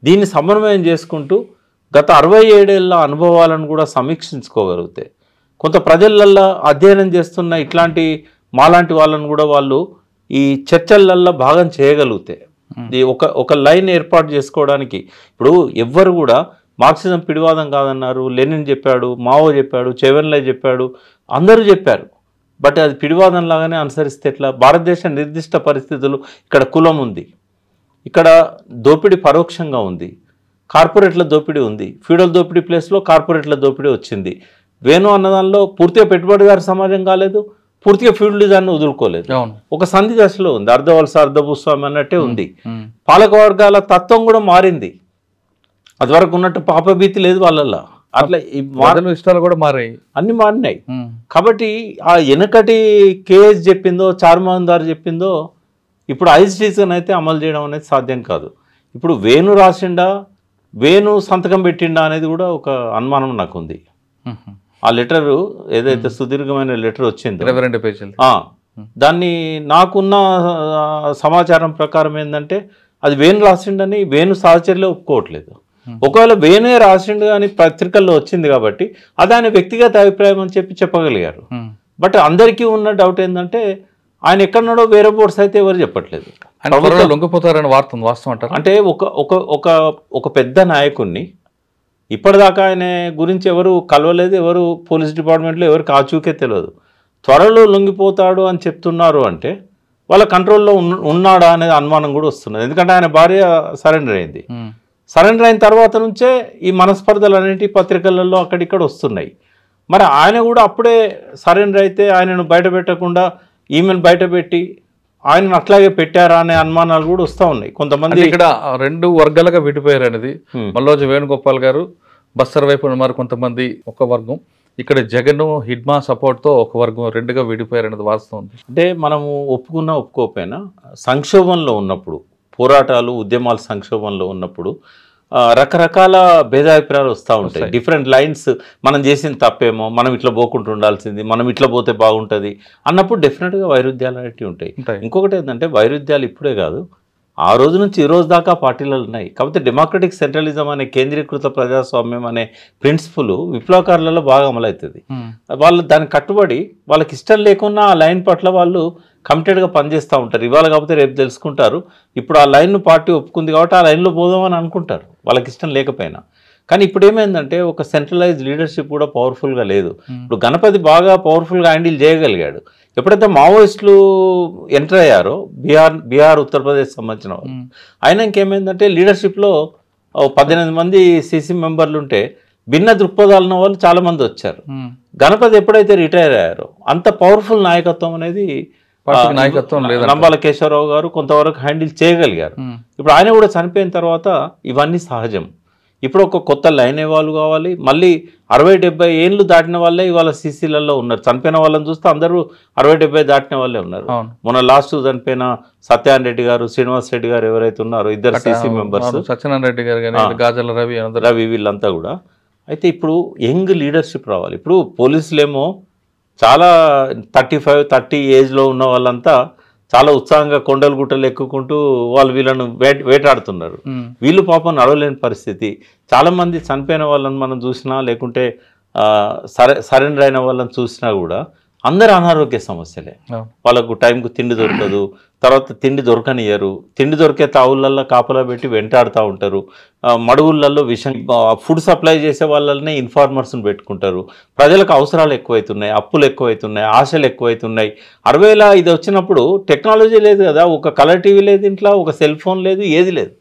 దీన్ని సమన్వయం చేసుకుంటూ గత 67 ఏళ్ల అనుభవాలను కూడా సమీక్షించుకోగలిగితే, కొంత ప్రజలల్లో అధ్యయనం చేస్తున్న ఇట్లాంటి మాలాంటి వాళ్ళను కూడా వాళ్ళు ఈ చర్చలల్లో భాగం చేయగలిగితే, ఒక లైన్ ఏర్పాటు చేసుకోవడానికి. ఇప్పుడు ఎవ్వరు కూడా మార్క్సిజం పిడివాదం కాదన్నారు, లెనిన్ చెప్పాడు, మావో చెప్పాడు, చెవెన్లై చెప్పాడు, అందరూ చెప్పారు. బట్ అది పిడివాదం లాగానే అనుసరిస్తే ఎట్లా? భారతదేశ నిర్దిష్ట పరిస్థితులు, ఇక్కడ కులం ఉంది, ఇక్కడ దోపిడీ పరోక్షంగా ఉంది, కార్పొరేట్ల దోపిడీ ఉంది, ఫ్యూడల్ దోపిడీ ప్లేస్లో కార్పొరేట్ల దోపిడీ వచ్చింది. వేణు అన్నదానిలో పూర్తిగా పెట్టుబడిదారు సమాజం కాలేదు, పూర్తిగా ఫ్యూడలిజాన్ని వదులుకోలేదు, ఒక సంధి దశలో ఉంది, అర్ధవలస అర్ధభూస్వామి అన్నట్టే ఉంది. పాలకవర్గాల తత్వం కూడా మారింది, అది వరకు ఉన్నట్టు పాపభీతి లేదు వాళ్ళల్లో. అట్లా ఇష్టాలు కూడా మారాయి, అన్ని మారినాయి. కాబట్టి ఆ వెనకటి కేఎస్ చెప్పిందో చార్మాందార్ చెప్పిందో ఇప్పుడు ఐజ్ రీజన్ అయితే అమలు చేయడం అనేది సాధ్యం కాదు. ఇప్పుడు వేణు రాసిండా, వేణు సంతకం పెట్టిండా అనేది కూడా ఒక అనుమానం నాకు ఉంది. ఆ లెటరు ఏదైతే సుదీర్ఘమైన లెటర్ వచ్చిందో 22 పేజీలు, దాన్ని నాకున్న సమాచారం ప్రకారం ఏంటంటే అది వేణు రాసిండని వేణు సహచర్యలో ఒప్పుకోవట్లేదు. ఒకవేళ వేణే రాసిండు అని పత్రికల్లో వచ్చింది కాబట్టి అది ఆయన వ్యక్తిగత అభిప్రాయం అని చెప్పగలిగారు. బట్ అందరికీ ఉన్న డౌట్ ఏంటంటే ఆయన ఎక్కడున్నాడో వేరే బోర్డ్స్ అయితే ఎవరు చెప్పట్లేదు. లొంగిపోతారని వార్త వాస్తవం అంటారు. అంటే ఒక పెద్ద నాయకుడిని ఇప్పటిదాకా ఆయన గురించి ఎవరు కలవలేదు, ఎవరు పోలీస్ డిపార్ట్మెంట్లో ఎవరికి ఆచూకే తెలియదు. త్వరలో లొంగిపోతాడు అని చెప్తున్నారు అంటే వాళ్ళ కంట్రోల్లో ఉన్నాడా అనేది అనుమానం కూడా వస్తున్నది. ఎందుకంటే ఆయన భార్య సరెండర్ అయింది. సరెండర్ అయిన తర్వాత నుంచే ఈ మనస్పర్ధలు అనేటి పత్రికలలో అక్కడిక్కడ వస్తున్నాయి. మరి ఆయన కూడా అప్పుడే సరెండర్ అయితే ఆయనను బయట పెట్టకుండా ఈమెను బయట పెట్టి ఆయనను అట్లాగే పెట్టారా అనే అనుమానాలు కూడా వస్తూ ఉన్నాయి. కొంతమంది ఇక్కడ 2 వర్గాలుగా విడిపోయారు అనేది. మల్లోజు వేణుగోపాల్ గారు బస్తర్ వైపు మరి కొంతమంది ఒక వర్గం, ఇక్కడ జగన్ హిడ్మా సపోర్ట్తో ఒక వర్గం 2గా విడిపోయారు అనేది వాస్తవం ఉంది. అంటే మనము ఒప్పుకోకపోయినా సంక్షోభంలో ఉన్నప్పుడు, పోరాటాలు ఉద్యమాలు సంక్షోభంలో ఉన్నప్పుడు రకరకాల భేదాభిప్రాయాలు వస్తూ ఉంటాయి. డిఫరెంట్ లైన్స్, మనం చేసింది తప్పేమో, మనం ఇట్లా పోకుండా ఉండాల్సింది, మనం ఇట్లా పోతే బాగుంటుంది అన్నప్పుడు డెఫినెట్గా వైరుధ్యాలు అనేవి ఉంటాయి. ఇంకొకటి ఏంటంటే వైరుధ్యాలు ఇప్పుడే కాదు, ఆ రోజు నుంచి ఈ రోజు దాకా పార్టీలలో ఉన్నాయి. కాకపోతే డెమోక్రటిక్ సెంట్రలిజం అనే కేంద్రీకృత ప్రజాస్వామ్యం అనే ప్రిన్సిపల్ విప్లవకారులలో బాగా అమలవుతుంది. వాళ్ళు దానికి కట్టుబడి వాళ్ళకి ఇష్టం లేకున్నా ఆ లైన్ పట్ల వాళ్ళు కమిటెడ్గా పనిచేస్తూ ఉంటారు. ఇవాళ కాకపోతే రేపు తెలుసుకుంటారు. ఇప్పుడు ఆ లైన్ను పార్టీ ఒప్పుకుంది కాబట్టి ఆ లైన్లో పోదామని అనుకుంటారు వాళ్ళకి ఇష్టం లేకపోయినా. కానీ ఇప్పుడు ఏమైందంటే ఒక సెంట్రలైజ్ లీడర్షిప్ కూడా పవర్ఫుల్గా లేదు. ఇప్పుడు గణపతి బాగా పవర్ఫుల్గా హ్యాండిల్ చేయగలిగాడు. ఎప్పుడైతే మావోయిస్టులు ఎంటర్ అయ్యారో బీహార్ ఉత్తరప్రదేశ్ సంబంధించిన వాళ్ళు, అయినా ఇంకేమైందంటే లీడర్షిప్లో 18 మంది సీసీ మెంబర్లు ఉంటే భిన్న దృక్పథాలు ఉన్న వాళ్ళు చాలామంది వచ్చారు. గణపతి ఎప్పుడైతే రిటైర్ అయ్యారో అంత పవర్ఫుల్ నాయకత్వం అనేది నంబాల కేశవరావు గారు కొంతవరకు హ్యాండిల్ చేయగలిగారు. ఇప్పుడు ఆయన కూడా చనిపోయిన తర్వాత ఇవన్నీ సహజం. ఇప్పుడు ఒక కొత్త లైన్ ఇవ్వాలి కావాలి. మళ్ళీ 60-70 ఏళ్ళు దాటిన వాళ్ళే ఇవాళ సీసీలలో ఉన్నారు. చనిపోయిన వాళ్ళని చూస్తే అందరూ 60-70 దాటిన వాళ్ళే ఉన్నారు. మొన్న లాస్ట్ చనిపోయిన సత్యనారాయణ రెడ్డి గారు, శ్రీనివాస్ రెడ్డి గారు ఎవరైతే ఉన్నారో ఇద్దరు సీసీ మెంబర్స్, సత్యనారాయణ రెడ్డి గారు, గాజల రవి వీళ్ళంతా కూడా. అయితే ఇప్పుడు యంగ్ లీడర్షిప్ రావాలి. ఇప్పుడు పోలీసులేమో చాలా 35-30 ఏజ్లో ఉన్న వాళ్ళంతా చాలా ఉత్సాహంగా కొండలు గుట్టలు ఎక్కుకుంటూ వాళ్ళు వీళ్ళను వేటాడుతున్నారు. వీళ్ళు పాపం నడవలేని పరిస్థితి. చాలామంది చనిపోయిన వాళ్ళని మనం చూసినా లేకుంటే సరెండర్ అయిన వాళ్ళని చూసినా కూడా అందరు అనారోగ్య సమస్యలే. వాళ్ళకు టైంకు తిండి దొరకదు, తర్వాత తిండి దొరకనియరు, తిండి దొరికే తావులల్లో కాపలా పెట్టి వెంటాడుతూ ఉంటారు. మడుగులలో విషం, ఫుడ్ సప్లై చేసే వాళ్ళనే ఇన్ఫార్మర్స్ని పెట్టుకుంటారు. ప్రజలకు అవసరాలు ఎక్కువైతున్నాయి, అప్పులు ఎక్కువైతున్నాయి, ఆశలు ఎక్కువైతున్నాయి. 60 ఇది వచ్చినప్పుడు టెక్నాలజీ లేదు కదా, ఒక కలర్ టీవీ లేదు ఇంట్లో, ఒక సెల్ ఫోన్ లేదు, ఏది లేదు.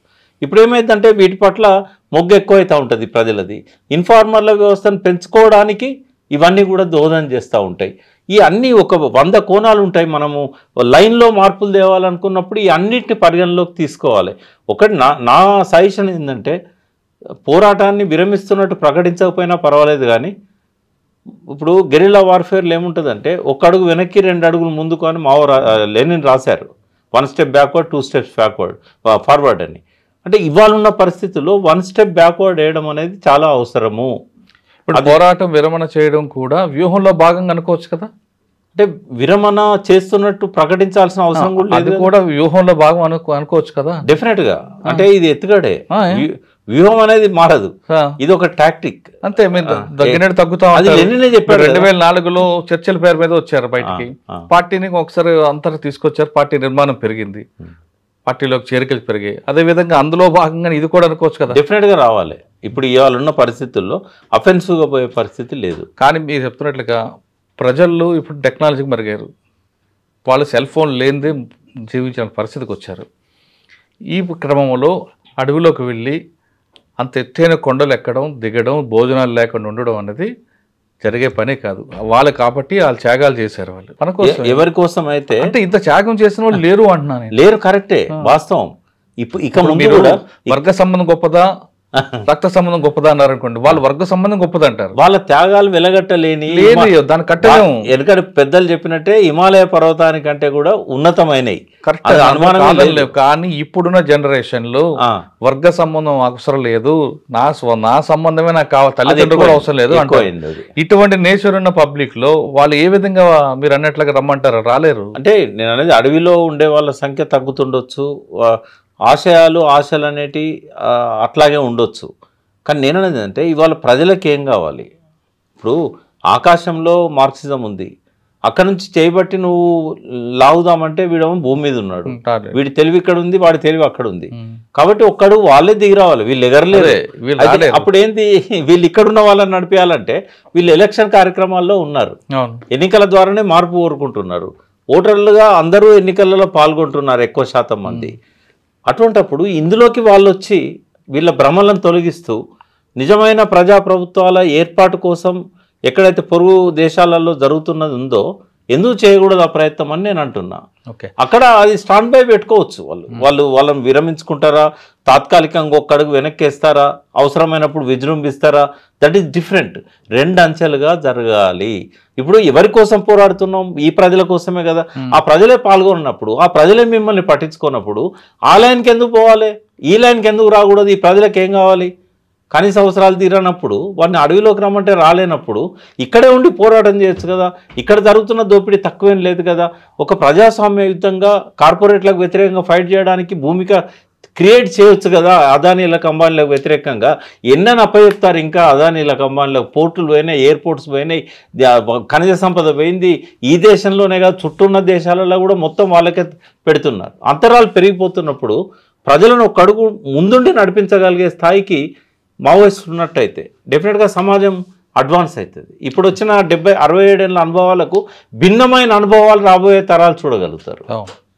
ఇప్పుడు ఏమైందంటే వీటి పట్ల మొగ్గు ఎక్కువైతూ ఉంటుంది ప్రజలది. ఇన్ఫార్మర్ల వ్యవస్థను పెంచుకోవడానికి ఇవన్నీ కూడా దోహదం చేస్తూ ఉంటాయి. ఈ అన్నీ ఒక 100 కోణాలు ఉంటాయి. మనము లైన్లో మార్పులు తేవాలనుకున్నప్పుడు ఈ అన్నిటిని పరిగణలోకి తీసుకోవాలి. ఒకటి నా సజెషన్ ఏంటంటే పోరాటాన్ని విరమిస్తున్నట్టు ప్రకటించకపోయినా పర్వాలేదు, కానీ ఇప్పుడు గెరిల్లా వార్ఫేర్లో ఏముంటుందంటే 1 అడుగు వెనక్కి 2 అడుగులు ముందుకు అని లెనిన్ రాశారు. 1 స్టెప్ బ్యాక్వర్డ్ 2 స్టెప్స్ ఫార్వర్డ్ అని. అంటే ఇవాళ ఉన్న పరిస్థితుల్లో 1 స్టెప్ బ్యాక్వర్డ్ వేయడం అనేది చాలా అవసరము. ఇప్పుడు పోరాటం విరమణ చేయడం కూడా వ్యూహంలో భాగంగా అనుకోవచ్చు కదా. అంటే విరమణ చేస్తున్నట్టు ప్రకటించాల్సిన అవసరం కూడా లేదు, కూడా వ్యూహంలో భాగం అనుకోవచ్చు కదా. డెఫినెట్గా. అంటే ఇది ఎత్తుగడే, వ్యూహం అనేది మారదు, ఇది ఒక టాక్టిక్ అంతే. మీరు తగ్గుతా చెప్పారు. 2004లో చర్చల పేరు మీద వచ్చారు బయటికి, పార్టీని ఒకసారి అంతటా తీసుకొచ్చారు, పార్టీ నిర్మాణం పెరిగింది, పార్టీలోకి చేరికలు పెరిగాయి. అదేవిధంగా అందులో భాగంగా ఇది కూడా అనుకోవచ్చు కదా. డెఫినెట్గా రావాలి. ఇప్పుడు ఇవాళ ఉన్న పరిస్థితుల్లో అఫెన్సివ్గా పోయే పరిస్థితి లేదు. కానీ మీరు చెప్తున్నట్లుగా ప్రజలు ఇప్పుడు టెక్నాలజీకి మరిగారు, వాళ్ళు సెల్ ఫోన్ లేనిదే జీవించిన పరిస్థితికి వచ్చారు. ఈ క్రమంలో అడవిలోకి వెళ్ళి అంత ఎత్తైన కొండలు ఎక్కడం, దిగడం, భోజనాలు లేకుండా ఉండడం అనేది జరిగే పనే కాదు. వాళ్ళు కాబట్టి వాళ్ళు త్యాగాలు చేశారు. వాళ్ళు మన కోసం, ఎవరి కోసం అయితే, అంటే ఇంత త్యాగం చేసిన వాళ్ళు లేరు అంటున్నాను. లేరు, కరెక్టే, వాస్తవం. ఇక మీరు వర్గ సంబంధం గొప్పదా, రక్త సంబంధం గొప్పదా అన్నారు అనుకోండి, వాళ్ళు వర్గ సంబంధం గొప్పదంటారు. వాళ్ళ త్యాగాలు వెలగట్టలేని దాన్ని కట్టలేము. ఎందుకంటే పెద్దలు చెప్పినట్టే హిమాలయ పర్వతానికంటే కూడా ఉన్నతమైనవి. కానీ ఇప్పుడున్న జనరేషన్ లో వర్గ సంబంధం అవసరం లేదు, నా సంబంధమే నాకు కావాలి, తల్లిదండ్రులు కూడా అవసరం లేదు అంటే ఇటువంటి నేచర్ ఉన్న పబ్లిక్ లో వాళ్ళు ఏ విధంగా మీరు అన్నట్లుగా రమ్మంటారు? రాలేరు. అంటే నేను అనేది అడవిలో ఉండే వాళ్ళ సంఖ్య తగ్గుతుండొచ్చు, ఆశలు అనేటి అట్లాగే ఉండొచ్చు. కానీ నేను అనేది అంటే ఇవాళ ప్రజలకు ఏం కావాలి? ఇప్పుడు ఆకాశంలో మార్క్సిజం ఉంది, అక్కడ నుంచి చేయబట్టి నువ్వు లాగుదామంటే వీడేమో భూమి మీద ఉన్నాడు, వీడి తెలివి ఇక్కడ ఉంది, వాడి తెలివి అక్కడ ఉంది. కాబట్టి ఒక్కడు వాళ్ళే దిగి రావాలి, వీళ్ళు ఎగరలేదు. అప్పుడు ఏంటి, వీళ్ళు ఇక్కడున్న వాళ్ళని నడిపేయాలంటే వీళ్ళు ఎలక్షన్ కార్యక్రమాల్లో ఉన్నారు, ఎన్నికల ద్వారానే మార్పు కోరుకుంటున్నారు, ఓటర్లుగా అందరూ ఎన్నికలలో పాల్గొంటున్నారు ఎక్కువ శాతం మంది. అటువంటప్పుడు ఇందులోకి వాళ్ళు వచ్చి వీళ్ళ భ్రమలను తొలగిస్తూ నిజమైన ప్రజాప్రభుత్వాల ఏర్పాటు కోసం ఎక్కడైతే పొరుగు దేశాలలో జరుగుతున్నది ఉందో ఎందుకు చేయకూడదు ఆ ప్రయత్నం అని నేను అంటున్నా. అక్కడ అది స్టాండ్ బై పెట్టుకోవచ్చు. వాళ్ళని విరమించుకుంటారా, తాత్కాలికంగా ఒక్క అడుగు వెనక్కేస్తారా, అవసరమైనప్పుడు విజృంభిస్తారా, దట్ ఈస్ డిఫరెంట్. 2 అంచెలుగా జరగాలి. ఇప్పుడు ఎవరి కోసం పోరాడుతున్నాం? ఈ ప్రజల కోసమే కదా. ఆ ప్రజలే పాల్గొన్నప్పుడు, ఆ ప్రజలే మిమ్మల్ని పట్టించుకున్నప్పుడు ఆ లైన్కి ఎందుకు పోవాలి, ఈ లైన్కి ఎందుకు రాకూడదు? ఈ ప్రజలకు ఏం కావాలి? కనీస అవసరాలు తీరనప్పుడు వాడిని అడవిలోకి రమ్మంటే రాలేనప్పుడు ఇక్కడే ఉండి పోరాటం చేయొచ్చు కదా. ఇక్కడ జరుగుతున్న దోపిడీ తక్కువేం లేదు కదా. ఒక ప్రజాస్వామ్యయుతంగా కార్పొరేట్లకు వ్యతిరేకంగా ఫైట్ చేయడానికి భూమిక క్రియేట్ చేయొచ్చు కదా. అదానీలకు అంబానీలకు వ్యతిరేకంగా ఎన్నని అప్పచెప్తారు? ఇంకా అదానీలకు అంబానీలకు పోర్టులు పోయినాయి, ఎయిర్పోర్ట్స్ పోయినాయి, ఖనిజ సంపద పోయింది. ఈ దేశంలోనే కాదు, చుట్టూ ఉన్న దేశాలలో కూడా మొత్తం వాళ్ళకే పెడుతున్నారు. అంతరాలు పెరిగిపోతున్నప్పుడు ప్రజలను ఒక అడుగు ముందుండి నడిపించగలిగే స్థాయికి మావోయిస్టులు ఉన్నట్టయితే డెఫినెట్గా సమాజం అడ్వాన్స్ అవుతుంది. ఇప్పుడు వచ్చిన 60-67 ఏళ్ళ అనుభవాలకు భిన్నమైన అనుభవాలు రాబోయే తరాలు చూడగలుగుతారు.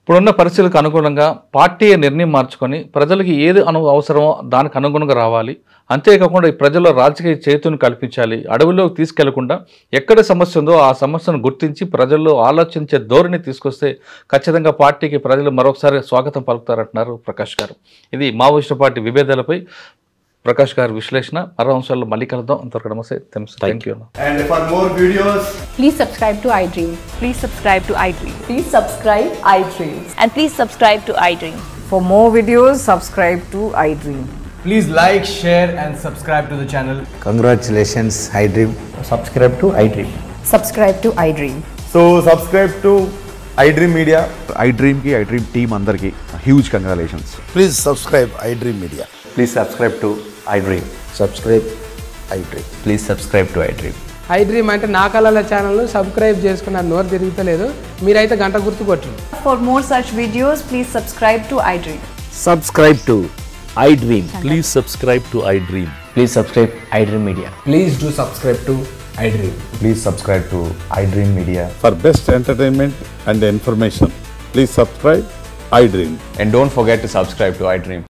ఇప్పుడున్న పరిస్థితులకు అనుగుణంగా పార్టీ నిర్ణయం మార్చుకొని ప్రజలకి ఏది అవసరమో దానికి అనుగుణంగా రావాలి. అంతేకాకుండా ఈ ప్రజల్లో రాజకీయ చైతన్యం కల్పించాలి. అడవుల్లోకి తీసుకెళ్లకుండా ఎక్కడ సమస్య ఉందో ఆ సమస్యను గుర్తించి ప్రజల్లో ఆలోచించే ధోరణి తీసుకొస్తే ఖచ్చితంగా పార్టీకి ప్రజలు మరొకసారి స్వాగతం పలుకుతారంటున్నారు ప్రకాష్ గారు. ఇది మావోయిస్టు పార్టీ విభేదాలపై ప్రకాష్ గారి విశ్లేషణ. మరో అంశాల్లో మళ్ళీ కలుద్దాం. అంతవరకు నమస్తే. Thank you. And for more videos, please subscribe to iDream. Please subscribe to iDream. Please subscribe iDream. And please subscribe to iDream. For more videos, subscribe to iDream. please like, share and subscribe to the channel. Congratulations, iDream. Subscribe to iDream. Subscribe to iDream. So subscribe to iDream Media. iDream ki iDream team andarki huge congratulations. Please subscribe iDream Media. Please subscribe to iDream. Subscribe iDream. Please subscribe to iDream. iDream అంటే నా కళల ఛానల్ను subscribe చేసుకున్న నోరు తిరుగుతలేదు, మీరైతే గంట గుర్తు కొట్టండి. For more such videos, please subscribe to iDream. Subscribe to iDream. Please subscribe to iDream. Please subscribe iDream Media. Please do subscribe to iDream. Please subscribe to iDream Media. For best entertainment and information, please subscribe iDream. And don't forget to subscribe to iDream.